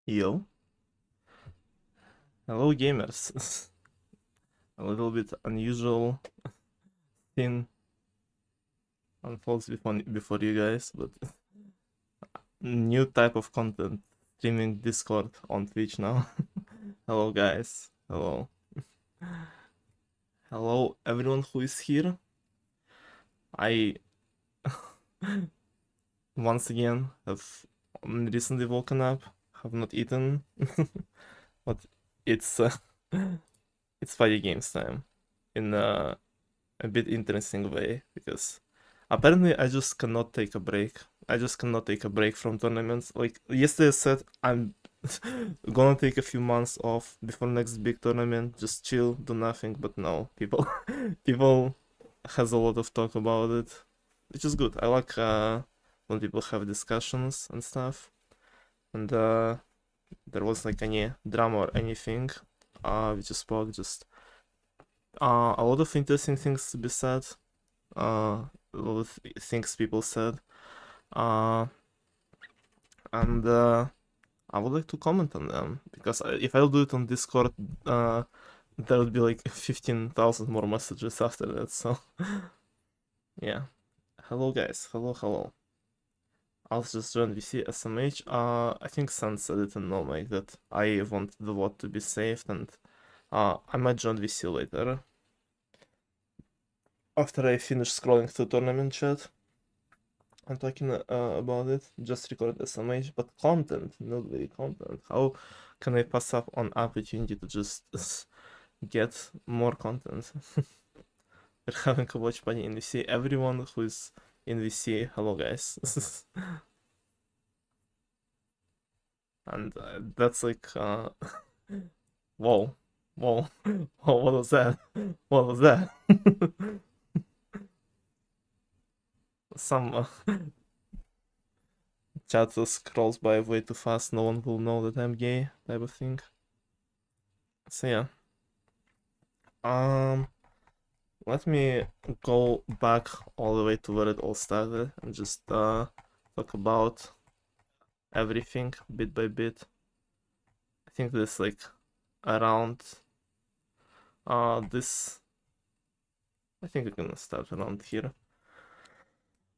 Yo, hello gamers. A little bit unusual thing unfolds before you guys, but new type of content streaming Discord on Twitch now. Hello guys. Hello. Hello everyone who is here. I once again have recently woken up, have not eaten, but it's it's fire games time in a bit interesting way because apparently I just cannot take a break. I just cannot take a break from tournaments. Like yesterday I said I'm gonna take a few months off before next big tournament, just chill, do nothing, but no, people people has a lot of talk about it, which is good. I like when people have discussions and stuff. And there was like any drama or anything. We just spoke just a lot of interesting things to be said. A lot of things people said. Uh, and I would like to comment on them because if I'll do it on Discord, there would be like 15,000 more messages after that. So, yeah. Hello, guys. Hello, hello. I'll just join VC SMH. I think Sun said it in no mic that I want the vote to be saved, and I might join VC later after I finish scrolling through tournament chat. I'm talking about it, just record SMH, but content, not really content. How can I pass up on opportunity to just get more content? We're having a watch party in VC. Everyone who is in VC, hello guys. And that's like, whoa, whoa, whoa, what was that? What was that? Some chat scrolls by way too fast, no one will know that I'm gay, type of thing. So yeah. Let me go back all the way to where it all started and just talk about everything bit by bit. I think this like around this I think we're gonna start around here.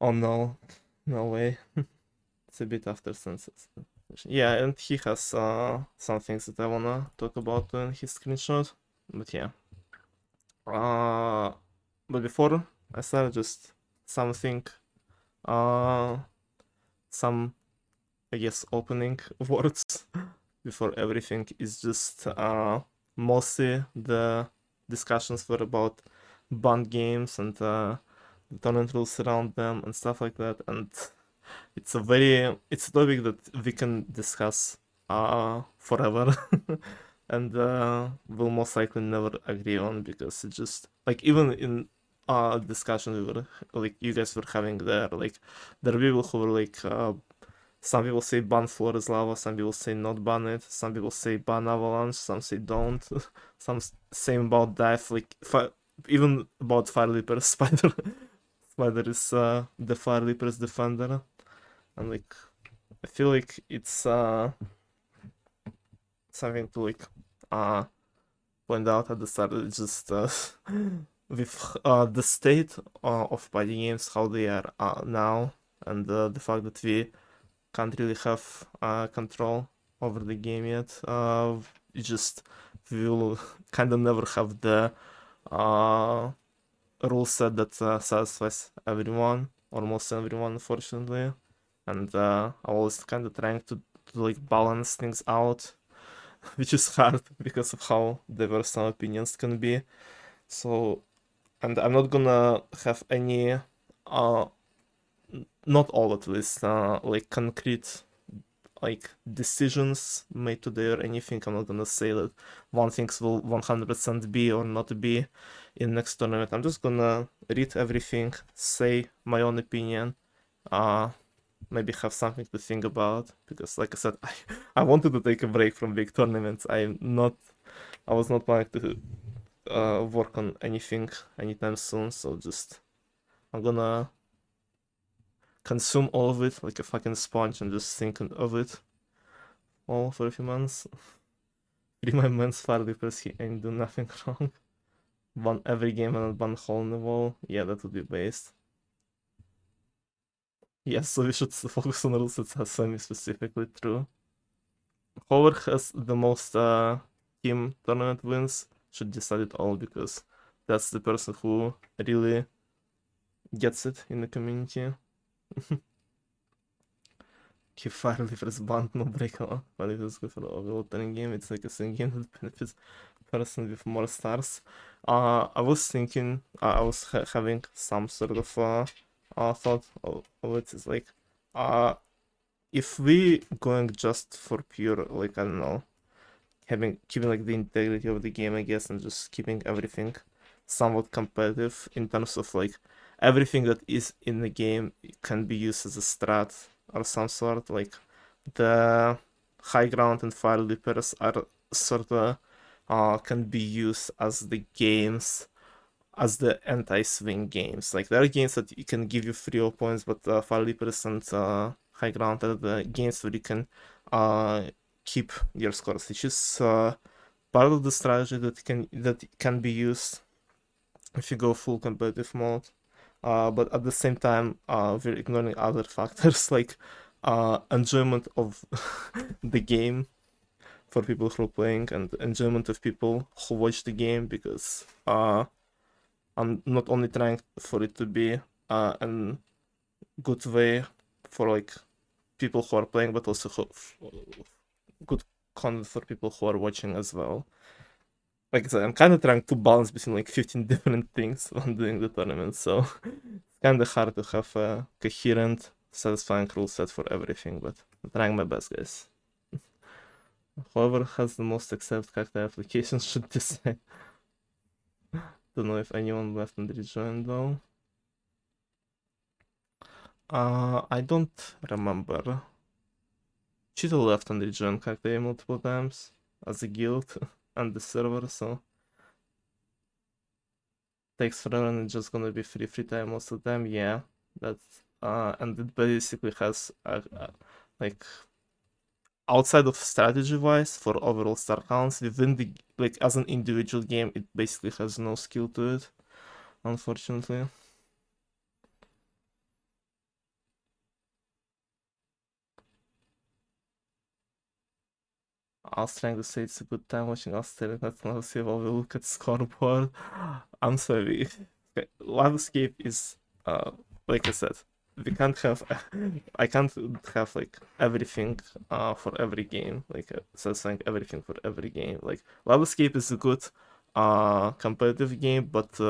Oh no, no way. It's a bit after sunset. Yeah, and he has some things that I wanna talk about in his screenshot. But yeah. But before I start, just something, uh, some I guess opening words before everything is just mostly the discussions were about banned games and the tournament rules around them and stuff like that, and it's a topic that we can discuss forever and we'll most likely never agree on because it just like even in discussion we were like you guys were having there, like there are people who were like some people say ban floor is lava, some people say not ban it, some people say ban avalanche, some say don't, some same about death, like even about fire leaper spider. Spider is the fire leaper's defender, and like I feel like it's something to like uh point out at the start. It's just with the state of party games, how they are now, and the fact that we can't really have control over the game yet. You just will kind of never have the uh, rule set that satisfies everyone, almost everyone, unfortunately. And I'm always kind of trying to like balance things out, which is hard because of how diverse some opinions can be. So, and I'm not gonna have any, not all at least, like concrete like decisions made today or anything. I'm not gonna say that one things will 100% be or not be in next tournament. I'm just gonna read everything, say my own opinion, uh maybe have something to think about because like I said, I wanted to take a break from big tournaments. I was not planning to work on anything anytime soon, so just I'm gonna consume all of it like a fucking sponge and just think of it. all for a few months. Free my man's far because he ain't do nothing wrong. Ban every game and ban hole in the wall. Yeah, that would be based. Yes, so we should focus on rules that has semi-specifically true. Whoever has the most team tournament wins should decide it all because that's the person who really gets it in the community. Keep fire leavers banned, no breakable. But if it's good for the overall turning game, it's like a single game that benefits person with more stars. I was thinking, I was having some sort of thought of it. It's like, if we going just for pure, like, I don't know, keeping like the integrity of the game, I guess, and just keeping everything somewhat competitive in terms of like everything that is in the game can be used as a strat or some sort. Like the high ground and fire leapers are sort of can be used as the games as the anti-swing games. Like there are games that you can give you 3 points, but fire leapers and high ground are the games where you can keep your scores, which is part of the strategy that can be used if you go full competitive mode. But at the same time, we're ignoring other factors like enjoyment of the game for people who are playing and enjoyment of people who watch the game because I'm not only trying for it to be a good way for like people who are playing, but also good content for people who are watching as well. Like I said, I'm kind of trying to balance between like 15 different things when doing the tournament, so it's kind of hard to have a coherent, satisfying rule set for everything, but I'm trying my best, guys. Whoever has the most accepted character applications should decide. Don't know if anyone left and rejoined though. I don't remember. Cheeto left and rejoined character multiple times as a guild and the server, so takes forever and it's just gonna be free time most of the time. Yeah, that's and it basically has like outside of strategy wise for overall star counts within the like as an individual game, it basically has no skill to it, unfortunately. I was trying to say it's a good time watching us staring at landscape while we look at scoreboard. I'm sorry. Landscape is like I said, we can't have I can't have like everything for every game. Like saying everything for every game. Like Landscape is a good competitive game, but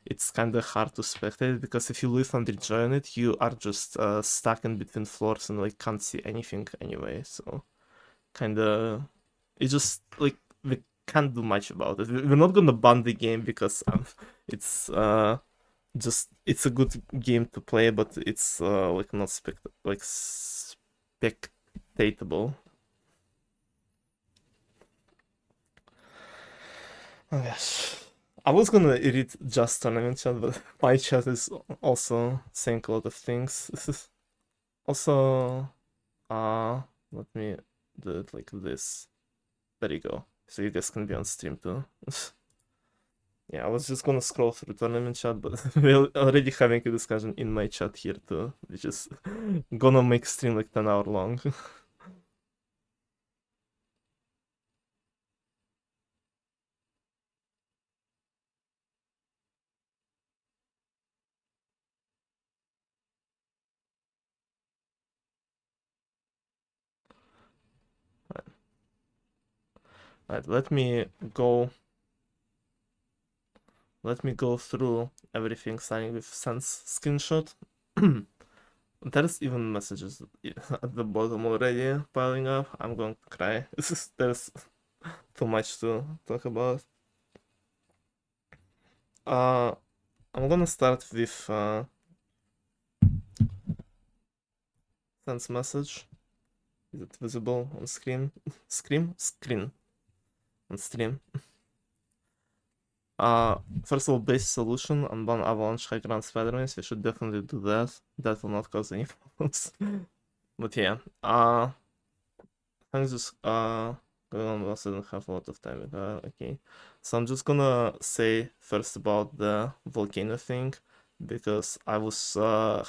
it's kind of hard to spectate because if you live and rejoin it, you are just stuck in between floors and like can't see anything anyway. So kind of it's just like we can't do much about it. We're not gonna ban the game because it's just it's a good game to play, but it's like not spectatable. Oh gosh. I was gonna read just tournament chat, but my chat is also saying a lot of things. Also, let me do it like this. There you go. So you guys can be on stream too. Yeah, I was just gonna scroll through tournament chat, but we're already having a discussion in my chat here too, which is gonna make stream like 10 hour long. Alright, let me go through everything starting with sense screenshot. There's even messages at the bottom already piling up. I'm going to cry. There's too much to talk about. Uh, I'm gonna start with sense message. Is it visible on screen? Screen on stream. First of all, base solution on one avalanche high ground spider-mans. We should definitely do that. That will not cause any problems. But yeah, I'm just also don't have a lot of time. Okay, so I'm just gonna say first about the volcano thing because I was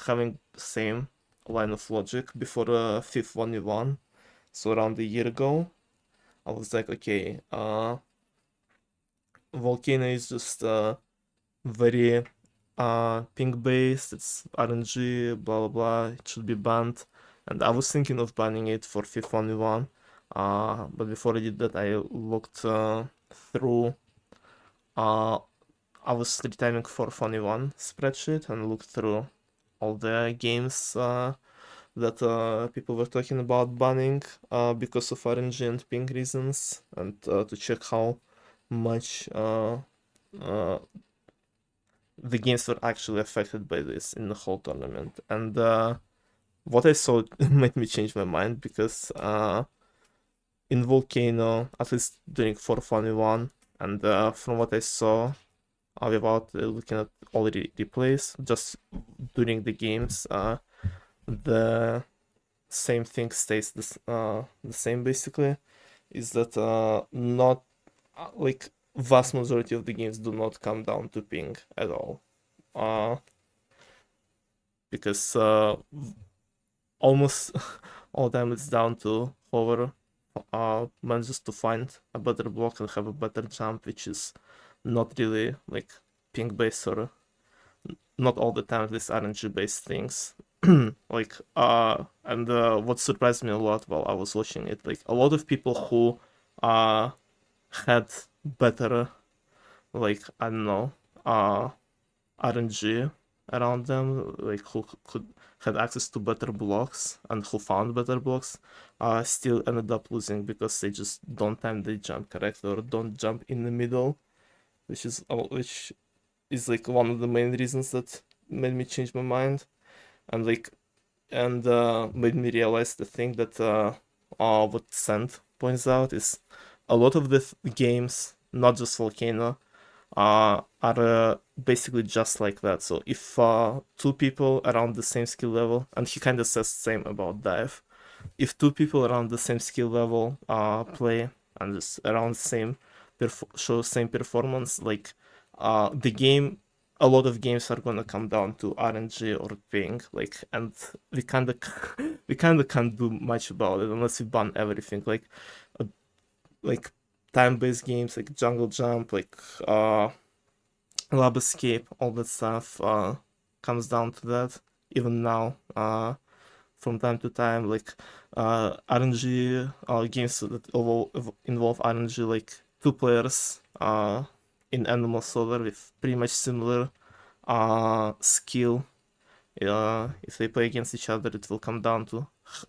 having same line of logic before fifth 1v1. So around a year ago, I was like, okay, volcano is just very ping based, it's RNG, blah blah blah, it should be banned. And I was thinking of banning it for fifth 1v1. But before I did that, I looked through uh I was retiming for Funny One spreadsheet and looked through all the games that people were talking about banning because of RNG and ping reasons, and to check how much uh, the games were actually affected by this in the whole tournament. And what I saw made me change my mind because in Volcano, at least during 4v1, and from what I saw without looking at all the replays, just during the games, the same thing stays the same basically. Is that not like vast majority of the games do not come down to ping at all, because almost all time it's down to whoever manages to find a better block and have a better jump, which is not really like ping based, or not all the time these RNG based things. Like and what surprised me a lot while I was watching it, like a lot of people who had better, like, I don't know, RNG around them, like who could had access to better blocks and who found better blocks, still ended up losing because they just don't time the jump correctly or don't jump in the middle, which is like one of the main reasons that made me change my mind, and like made me realize the thing that what Sand points out is a lot of the games, not just Volcano, are basically just like that. So if two people around the same skill level, and he kind of says the same about Dive, if two people around the same skill level play and just around same show same performance, like the game, a lot of games are gonna come down to RNG or ping, like, and we kind of we kind of can't do much about it unless we ban everything, uh, like time-based games like Jungle Jump, like Lab Escape, all that stuff comes down to that. Even now, from time to time, like RNG games that involve RNG, like two players in Animal Solar with pretty much similar skill. If they play against each other, it will come down to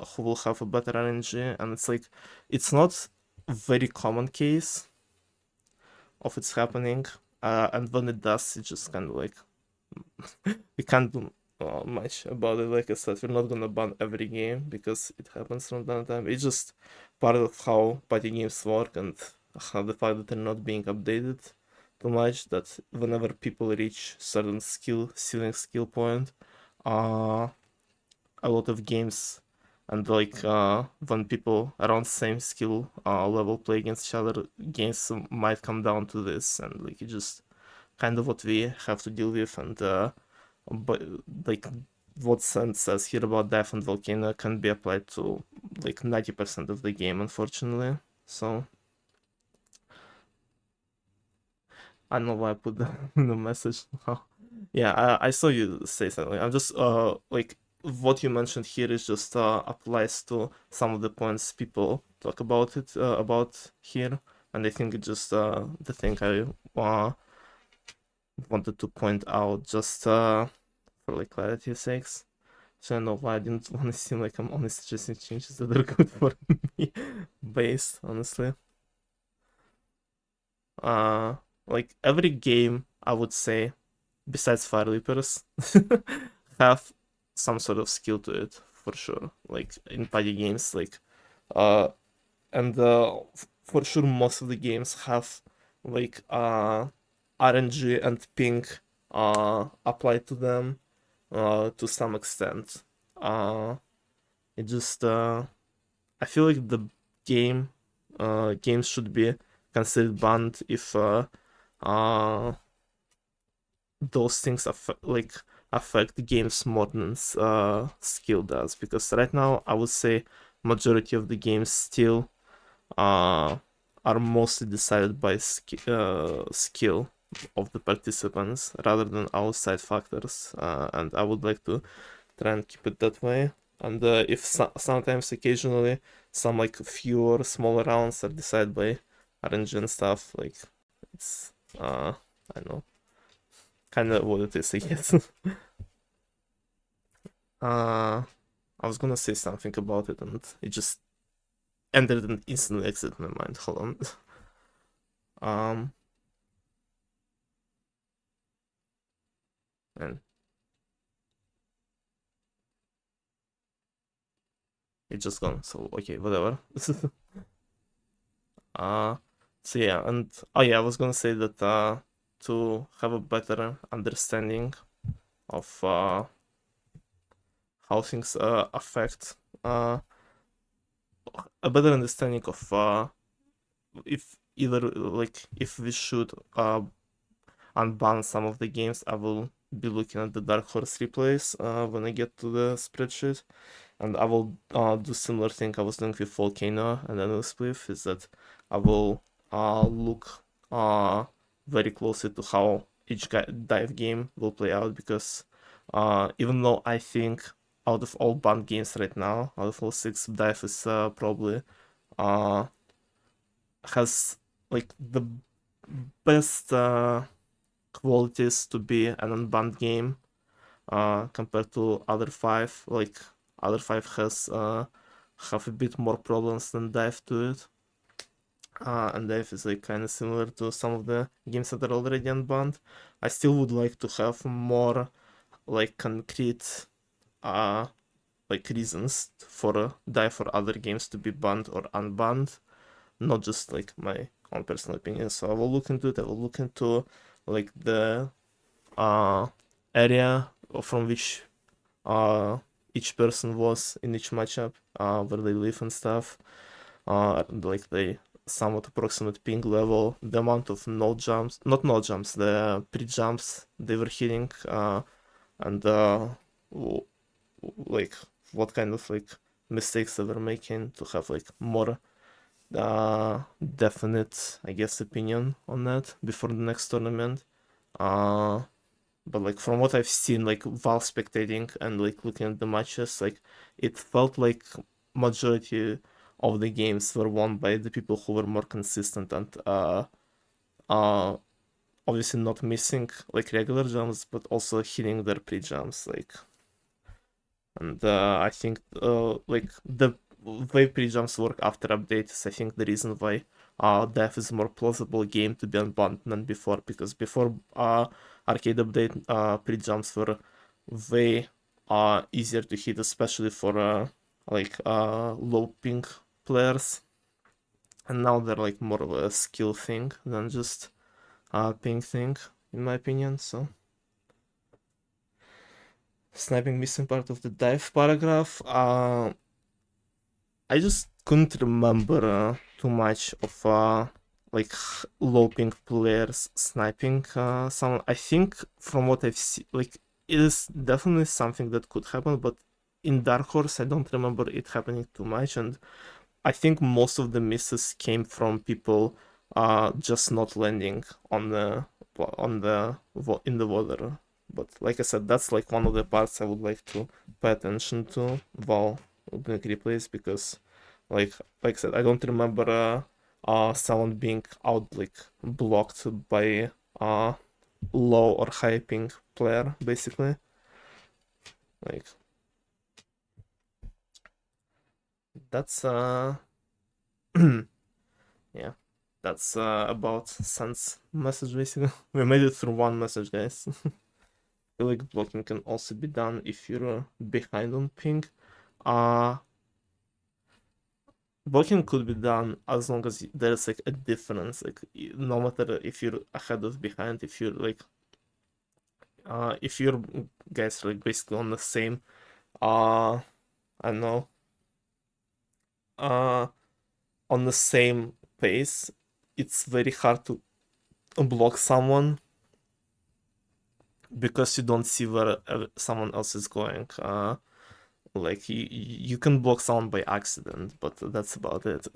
who will have a better RNG, and it's like it's not a very common case of it's happening, and when it does, it's just kind of like we can't do much about it. Like I said, we're not gonna ban every game because it happens from time to time. It's just part of how party games work, and how the fact that they're not being updated too much, that whenever people reach certain ceiling skill point, uh a lot of games, and like when people around same skill level play against each other, games might come down to this, and like it's just kind of what we have to deal with. And but like what Sense says here about Death and Volcano can be applied to like 90% of the game, unfortunately. So I don't know why I put the, the message now. Yeah, I saw you say something. I'm just like what you mentioned here is just applies to some of the points people talk about it about here, and I think it's just the thing I wanted to point out just for like clarity's sakes. So I know why I didn't want to seem like I'm only suggesting changes that are good for me based, honestly. Uh like every game I would say, besides Fire Leapers, have some sort of skill to it for sure. Like in party games, like uh and for sure most of the games have like RNG and ping applied to them to some extent. It just I feel like the games should be considered banned if uh those things affect the game's more than skill does. Because right now I would say majority of the games still uh are mostly decided by skill of the participants rather than outside factors, and I would like to try and keep it that way. And if sometimes occasionally some like fewer smaller rounds are decided by RNG and stuff, like it's I don't know, kind of what it is, I guess. I was gonna say something about it and it just entered and instantly exited my mind. Hold on. um and it's just gone, so okay, whatever. uh so yeah, and oh yeah, I was gonna say that to have a better understanding of how things affect a better understanding of if either like if we should unban some of the games, I will be looking at the Dark Horse replays when I get to the spreadsheet, and I will do similar thing I was doing with Volcano and then Spliff, is that I will look very closely to how each dive game will play out, because even though I think out of all banned games right now, out of all six, dive is probably uh has like the best qualities to be an unbanned game compared to other five. Like other five has have a bit more problems than dive to it, and dive is like kind of similar to some of the games that are already unbanned. I still would like to have more like concrete like reasons for dive or other games to be banned or unbanned, not just like my own personal opinion. So I will look into it. I will look into like the uh area from which uh each person was in each matchup, where they live and stuff, like the somewhat approximate ping level, the amount of no jumps, not no jumps, the pre-jumps they were hitting, and like what kind of like mistakes they were making, to have like more definite, I guess, opinion on that before the next tournament. But like from what I've seen, like while spectating and like looking at the matches, like it felt like majority of the games were won by the people who were more consistent and uh obviously not missing like regular jumps, but also hitting their pre-jumps, like. And I think like the way pre-jumps work after updates, I think the reason why Death is a more plausible game to be unbanned than before, because before arcade update, pre-jumps were way easier to hit, especially for like low ping players, and now they're like more of a skill thing than just ping thing, in my opinion. So sniping missing part of the dive paragraph. I just couldn't remember too much of like low ping players sniping someone. I think from what I've seen, like it is definitely something that could happen, but in Dark Horse, I don't remember it happening too much, and I think most of the misses came from people just not landing on the in the water. But like I said, that's like one of the parts I would like to pay attention to while doing replays, because like I said, I don't remember someone being out like blocked by low or high ping player, basically. Like that's yeah, that's about Sun's message, basically. We made it through one message, guys. Feel like blocking can also be done if you're behind on ping. Uh, Blocking could be done as long as there's like a difference. Like no matter if you're ahead or behind, if you're like if your guys are like basically on the same I don't know, uh on the same pace, it's very hard to block someone because you don't see where someone else is going. Like you can block someone by accident, but that's about it.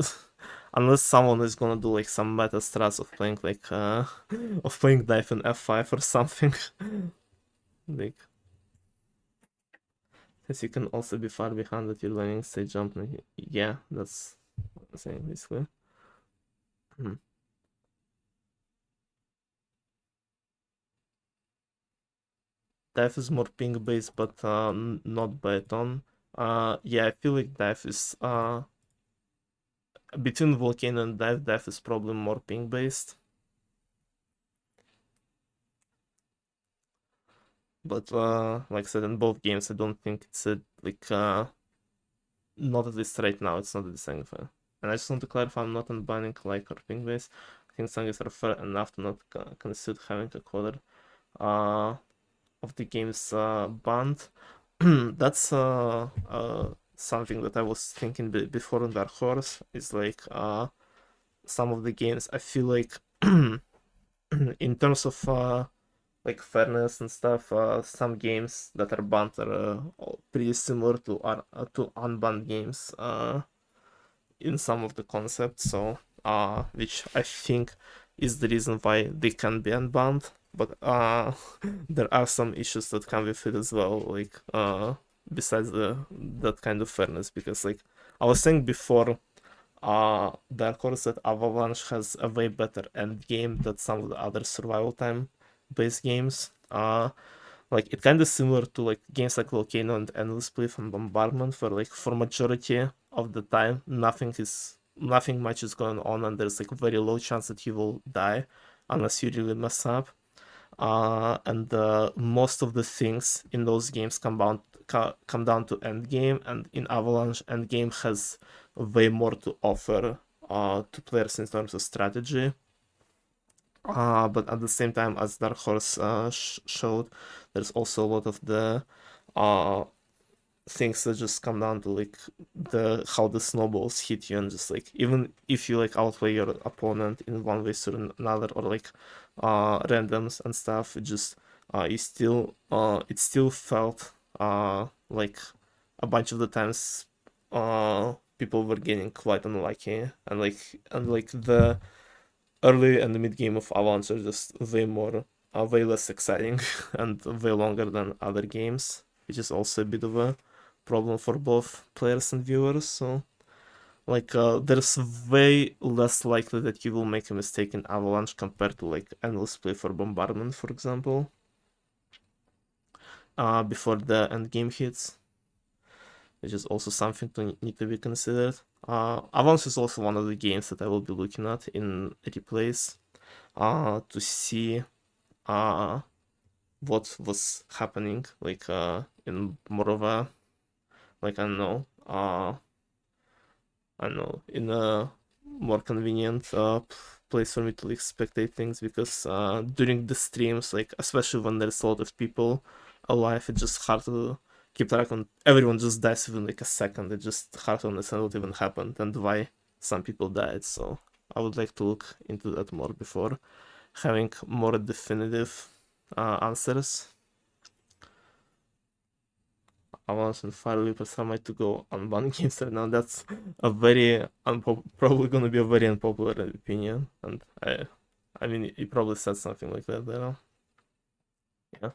Unless someone is gonna do like some meta strats of playing like of playing knife in F5 or something. Like, as you can also be far behind that you're learning stage jump. Yeah, that's what I'm saying basically. Hmm. Dive is more ping based, but not by a ton. Yeah, I feel like dive is between volcano and dive. Dive is probably more ping based. But like I said, in both games, I don't think it's a like not at least right now. It's not a deciding factor. And I just want to clarify, I'm not unbanning like or ping based. I think songs are fair enough to not consider having a quarter of the game's banned. That's something that I was thinking before on Dark Horse. Is like some of the games I feel like in terms of like fairness and stuff, some games that are banned are pretty similar to unbanned games in some of the concepts. So which I think is the reason why they can be unbanned. But there are some issues that come with it as well, like besides the that kind of fairness, because like I was saying before, Dark Horse that Avalanche has a way better end game than some of the other survival time based games. Like it kind of similar to like games like Volcano and Endless Cliff and Bombardment, where like for majority of the time nothing much is going on, and there's like a very low chance that you will die unless you really mess up. And most of the things in those games come down to end game, and in Avalanche, end game has way more to offer to players in terms of strategy. But at the same time, as Dark Horse showed, there's also a lot of the uh, things that just come down to like the how the snowballs hit you, and just like even if you like outplay your opponent in one way or another, or like randoms and stuff, it just it still felt like a bunch of the times people were getting quite unlucky, and like the early and the mid game of Avalanche are just way less exciting and way longer than other games, which is also a bit of a problem for both players and viewers. So, like, there's way less likely that you will make a mistake in Avalanche compared to like Endless Play for Bombardment, for example, before the end game hits, which is also something to need to be considered. Avalanche is also one of the games that I will be looking at in replays to see uh what was happening like in more of a like I don't know, in a more convenient place for me to like spectate things, because during the streams, like especially when there's a lot of people alive, it's just hard to keep track on everyone just dies within like a second. It's just hard to understand what even happened and why some people died. So I would like to look into that more before having more definitive answers. Avalanche and Fire Leapers are made to go on one games right now. That's a very probably gonna be a very unpopular opinion, and I mean, you probably said something like that, you know? Yeah.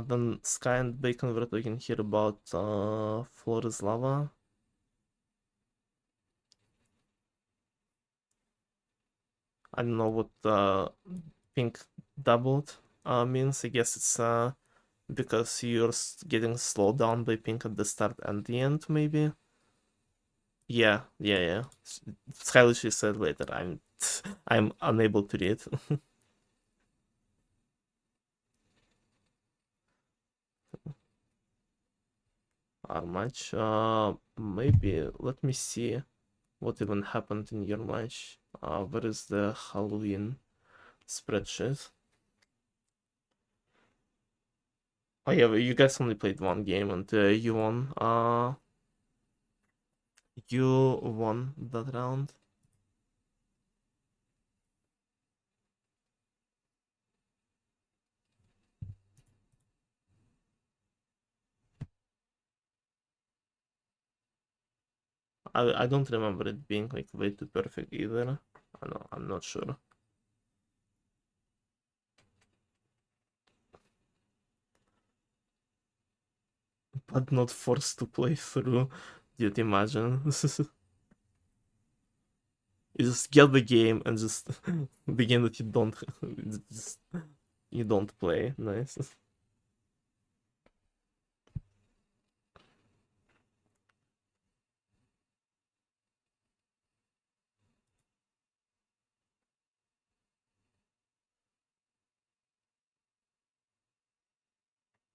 Then Sky and Bacon were talking here about Floor is Lava. I don't know what pink doubled means. I guess it's because you're getting slowed down by pink at the start and the end, maybe. Yeah. Skylish said later. I'm unable to read. How much? Maybe let me see what even happened in your match. Where is the Halloween spreadsheet? Oh yeah, but you guys only played one game and you won. You won that round. I don't remember it being like way too perfect either. I know, I'm not sure. But not forced to play through. You'd imagine. You just get the game and just the game that you don't just you don't play. Nice.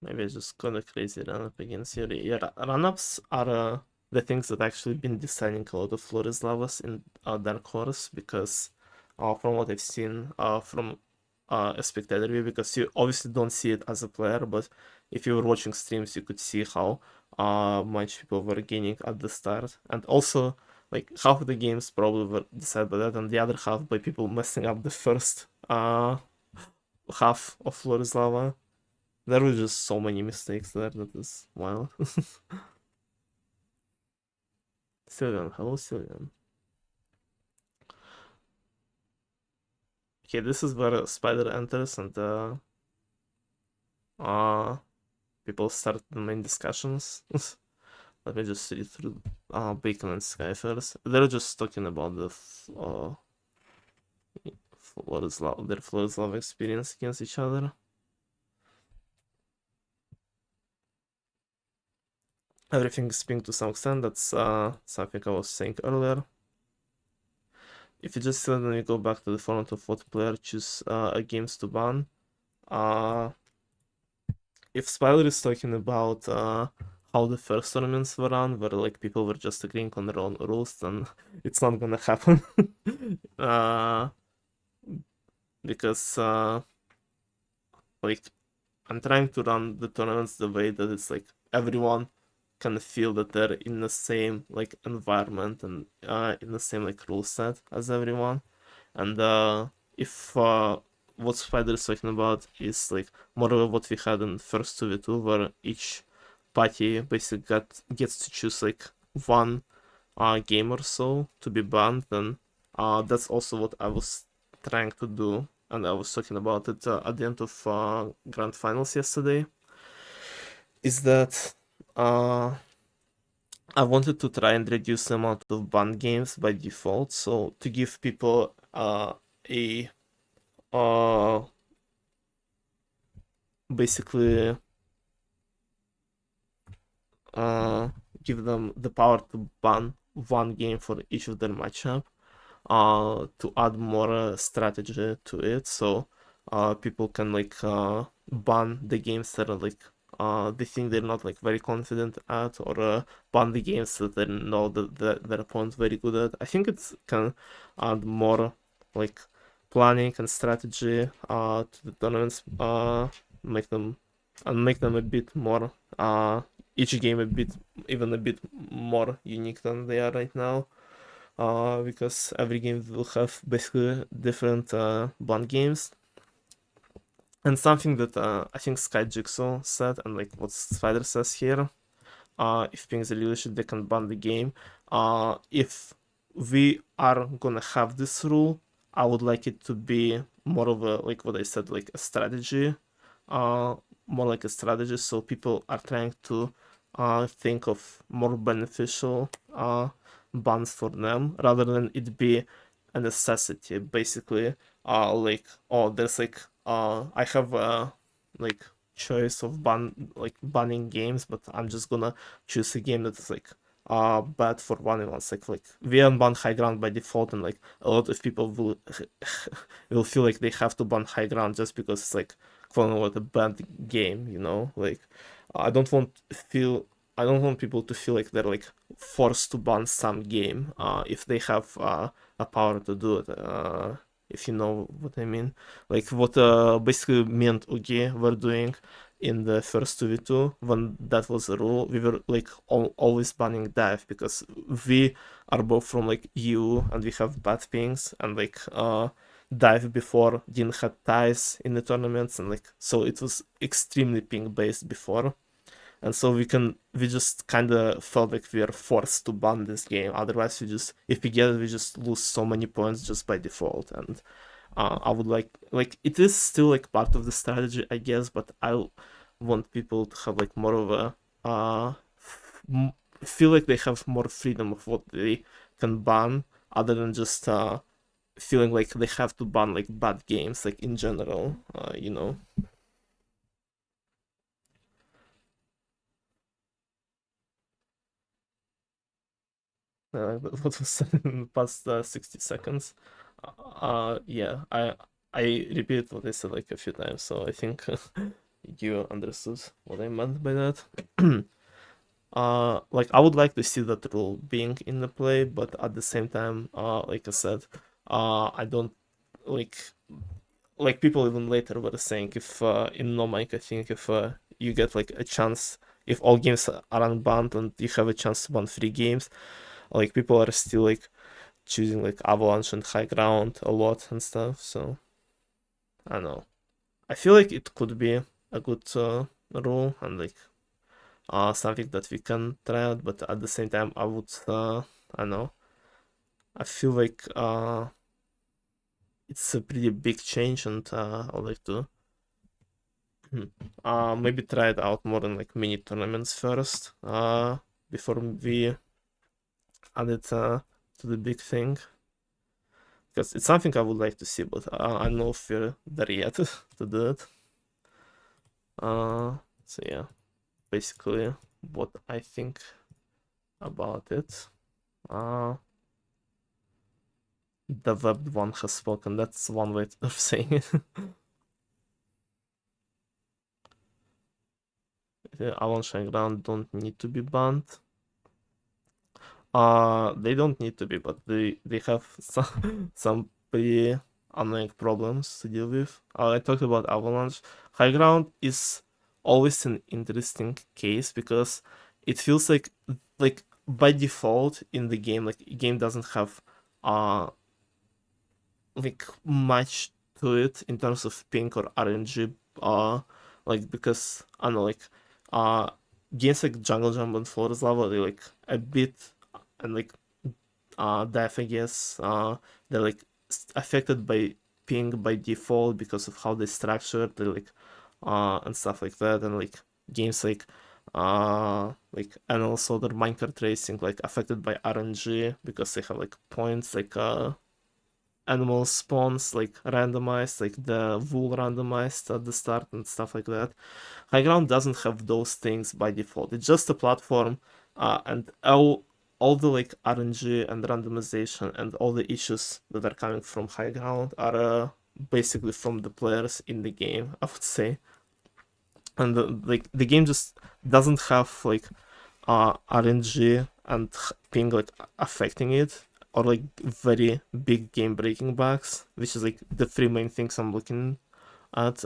Maybe I just kind of crazy run up against you. Yeah, run ups are the things that actually been deciding a lot of Flores Lavas in Dark Horse because from what I've seen from a spectator view, because you obviously don't see it as a player, but if you were watching streams, you could see how much people were gaining at the start, and also like half of the games probably were decided by that, and the other half by people messing up the first half of Flores Lava. There were just so many mistakes there that is wild. Sylvian, hello Sylvian. Okay, this is where Spider enters and uh people start the main discussions. Let me just read through Bacon and Sky first. They're just talking about the their Flores love experience against each other. Everything is pinged to some extent. That's something I was saying earlier. If you just suddenly go back to the format of what player choose a games to ban, if Spider is talking about how the first tournaments were run, where like people were just agreeing on their own rules, then it's not gonna happen. uh, because like I'm trying to run the tournaments the way that it's like everyone can feel that they're in the same like environment and in the same like rule set as everyone. And if what Spider is talking about is like more of what we had in first 2v2, where each party basically gets to choose like one game or so to be banned, then that's also what I was trying to do, and I was talking about it at the end of Grand Finals yesterday. Is that I wanted to try and reduce the amount of banned games by default, so to give people a uh basically uh give them the power to ban one game for each of their matchup, to add more strategy to it, so people can like ban the games that are like they think they're not like very confident at, or ban the games that they know that their opponent's very good at. I think it can add more like planning and strategy to the tournaments, make them make them a bit more each game a bit even a bit more unique than they are right now, because every game will have basically different bond games. And something that I think Sky Jigsaw said, and like what Spider says here, if pings the leadership, they can ban the game. If we are gonna have this rule, I would like it to be more of a, like what I said, like a strategy, uh, more like a strategy. So people are trying to think of more beneficial bans for them rather than it be a necessity. Basically, like oh, there's like I have a like choice of banning games, but I'm just gonna choose a game that is like bad for one and once like we unban high ground by default, and like a lot of people will will feel like they have to ban high ground just because it's like quote unquote a bad game, you know, like I don't want feel I don't want people to feel like they're like forced to ban some game if they have a power to do it, if you know what I mean. Like what basically me and Ugi were doing in the first 2v2 when that was the rule. We were like always banning dive because we are both from like EU and we have bad pings, and like dive before didn't have ties in the tournaments, and like so it was extremely ping based before. And so we just kind of felt like we are forced to ban this game. Otherwise, if we get it, we just lose so many points just by default. And I would like it is still like part of the strategy, I guess, but I want people to have like more of a feel like they have more freedom of what they can ban, other than just feeling like they have to ban like bad games, like in general, you know. What was said in the past 60 seconds. Yeah, I repeated what I said like a few times, so I think you understood what I meant by that. Like I would like to see that rule being in the play, but at the same time, like I said, I don't like people even later were saying if in no mic, I think if you get like a chance, if all games are unbanned and you have a chance to ban 3 games, like people are still like choosing like Avalanche and High Ground a lot and stuff. So I don't know. I feel like it could be a good rule and like something that we can try out, but at the same time, I would I don't know. I feel like it's a pretty big change, and I'd like to maybe try it out more in like mini tournaments first before we add it to the big thing. Because it's something I would like to see, but I don't know if we're there yet to do it. So yeah, basically what I think about it. The web one has spoken. That's one way of saying it. Avalanche and Ground don't need to be banned. They don't need to be, but they have some pretty annoying problems to deal with. I talked about Avalanche. High Ground is always an interesting case because it feels like by default in the game, like game doesn't have like much to it in terms of pink or RNG. Like because I don't know, like uh games like Jungle Jump and Forest Lava, they like a bit, and like Death, I guess, they're like affected by ping by default because of how they structured, they like and stuff like that, and like games like and also their minecart racing like affected by RNG because they have like points like animal spawns like randomized, like the wool randomized at the start and stuff like that. High Ground doesn't have those things by default. It's just a platform, and all the like RNG and randomization and all the issues that are coming from High Ground are basically from the players in the game, I would say. And like the game just doesn't have like RNG and ping like affecting it, or like very big game breaking bugs, which is like the 3 main things I'm looking at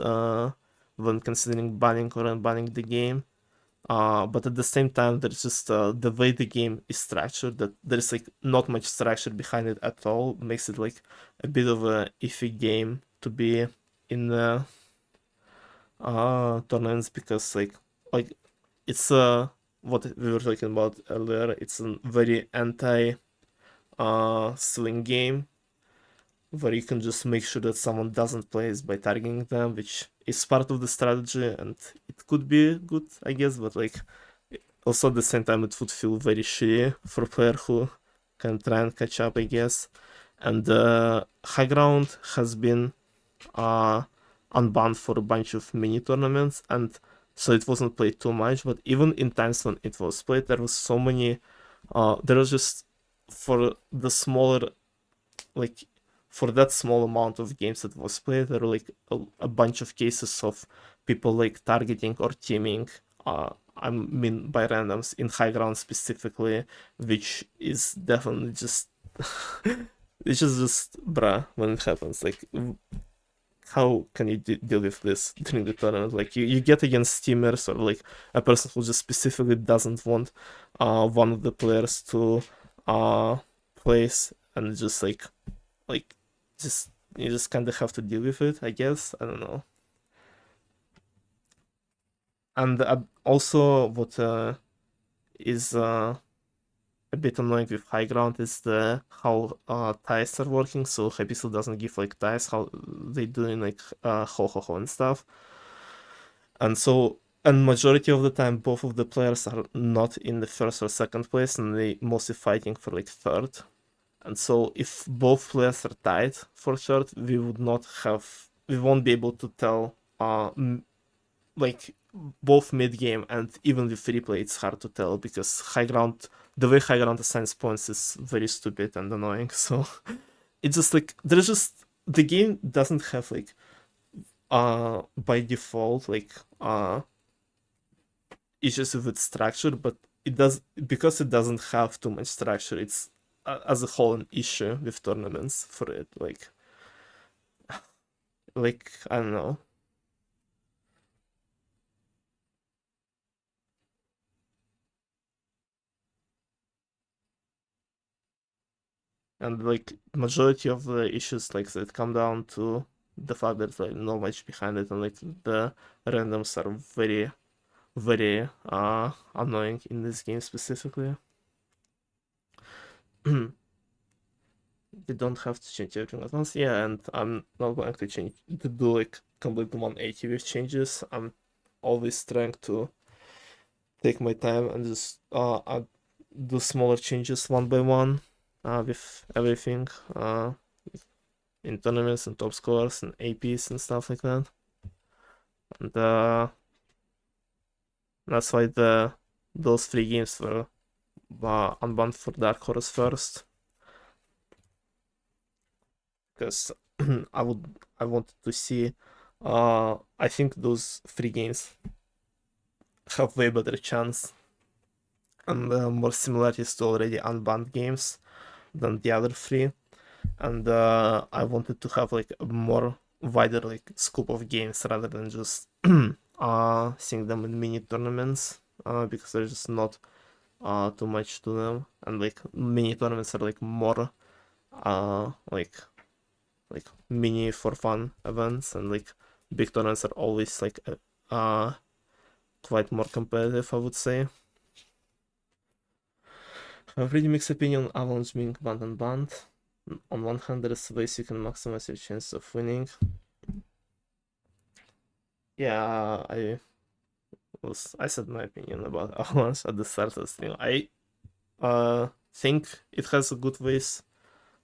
when considering banning or unbanning the game. But at the same time, there's just the way the game is structured, that there's like not much structure behind it at all, makes it like a bit of a iffy game to be in tournaments, because like it's what we were talking about earlier. It's a very anti swing game where you can just make sure that someone doesn't place by targeting them, which is part of the strategy, and it could be good, I guess, but like also at the same time it would feel very shitty for a player who can try and catch up, I guess. And High Ground has been unbanned for a bunch of mini tournaments, and so it wasn't played too much. But even in times when it was played, there was so many there was just, for the smaller, like for that small amount of games that was played, there were like a bunch of cases of people like targeting or teaming, I mean by randoms in High Ground specifically, which is definitely just it's just bruh when it happens. Like how can you deal with this during the tournament? Like you get against teamers or like a person who just specifically doesn't want one of the players to uh place, and just like just you just kind of have to deal with it, I guess. I don't know. And also what is a bit annoying with high ground is the how ties are working. So Habisul doesn't give like ties how they do in like ho ho ho and stuff. And so and majority of the time both of the players are not in the first or second place, and they mostly fighting for like third. And so if both players are tied for third, we won't be able to tell like both mid game and even with replay it's hard to tell, because the way high ground assigns points is very stupid and annoying. So it's just like there's just the game doesn't have like by default like issues with its structure, but it does, because it doesn't have too much structure, it's as a whole an issue with tournaments for it. Like I don't know. And like majority of the issues like that come down to the fact that like no much behind it, and like the randoms are very annoying in this game specifically. They don't have to change everything at once. Yeah, and I'm not going to change to do like complete 180 with changes. I'm always trying to take my time and just do smaller changes one by one with everything in tournaments and top scores and APs and stuff like that. And that's why those three games were unbanned for Dark Horse first, because I wanted to see. I think those three games have way better chance and more similarities to already unbanned games than the other three. And I wanted to have like a more wider like scope of games rather than just seeing them in mini tournaments, because there's just not too much to them, and like mini tournaments are like more like mini for fun events, and like big tournaments are always like quite more competitive, I would say. I have really mixed opinion on Avalanche being banned and banned. On one hand, there is ways you can maximize your chance of winning. Yeah, I said my opinion about Avalanche at the start of the stream. I think it has a good ways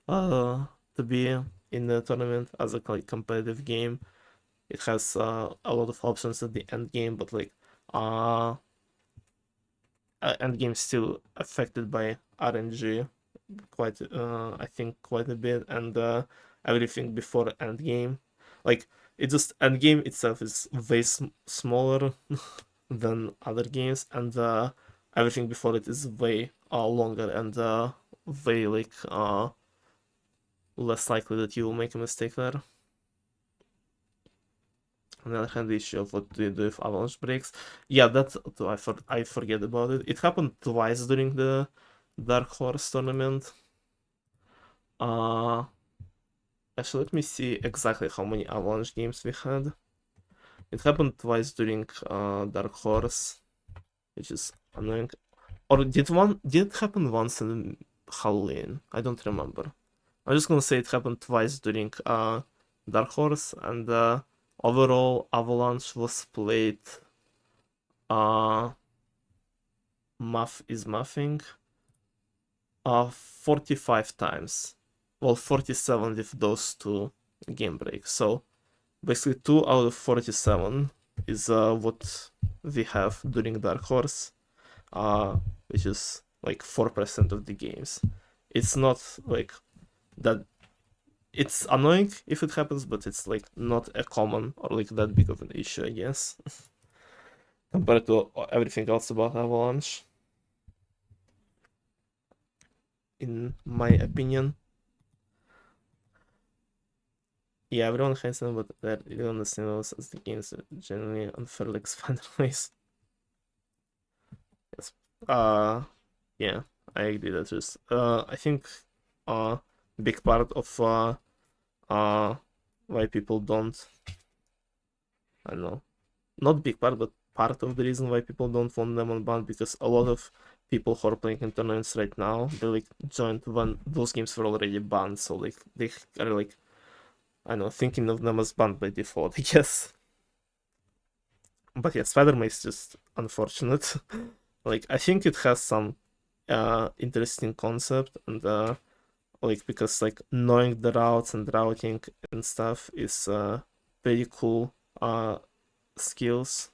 to be in the tournament as a like competitive game. It has a lot of options at the end game, but like end game still affected by RNG quite I think quite a bit, and everything before end game, like it just end game itself is way smaller than other games, and everything before it is way longer and way like less likely that you will make a mistake there. On the other hand, the issue of what do you do if avalanche breaks. Yeah, that's I forget about it. It happened twice during the Dark Horse tournament. Uh Actually, let me see exactly how many avalanche games we had. It happened twice during Dark Horse, which is annoying. Or did it happen once in Halloween? I don't remember. I'm just gonna say it happened twice during Dark Horse, and overall Avalanche was played uh math is mathing 45 times. Well, 47 with those two game breaks. So basically 2 out of 47 is what we have during Dark Horse, which is like 4% of the games. It's not like that. It's annoying if it happens, but it's like not a common or like that big of an issue, I guess, compared to everything else about Avalanche, in my opinion. Yeah, everyone hates them, but they're even on the same levels as the games that generally unfairly expand ways. Yes. Uh, yeah, I agree. That just I think big part of uh why people don't, I don't know, not big part, but part of the reason why people don't want them unbanned, because a lot of people who are playing in tournaments right now, they like joined when those games were already banned, so like they are like, I don't know, thinking of them as banned by default, I guess. But yeah, Spider-Man is just unfortunate. Like I think it has some interesting concept, and like because like knowing the routes and routing and stuff is pretty cool skills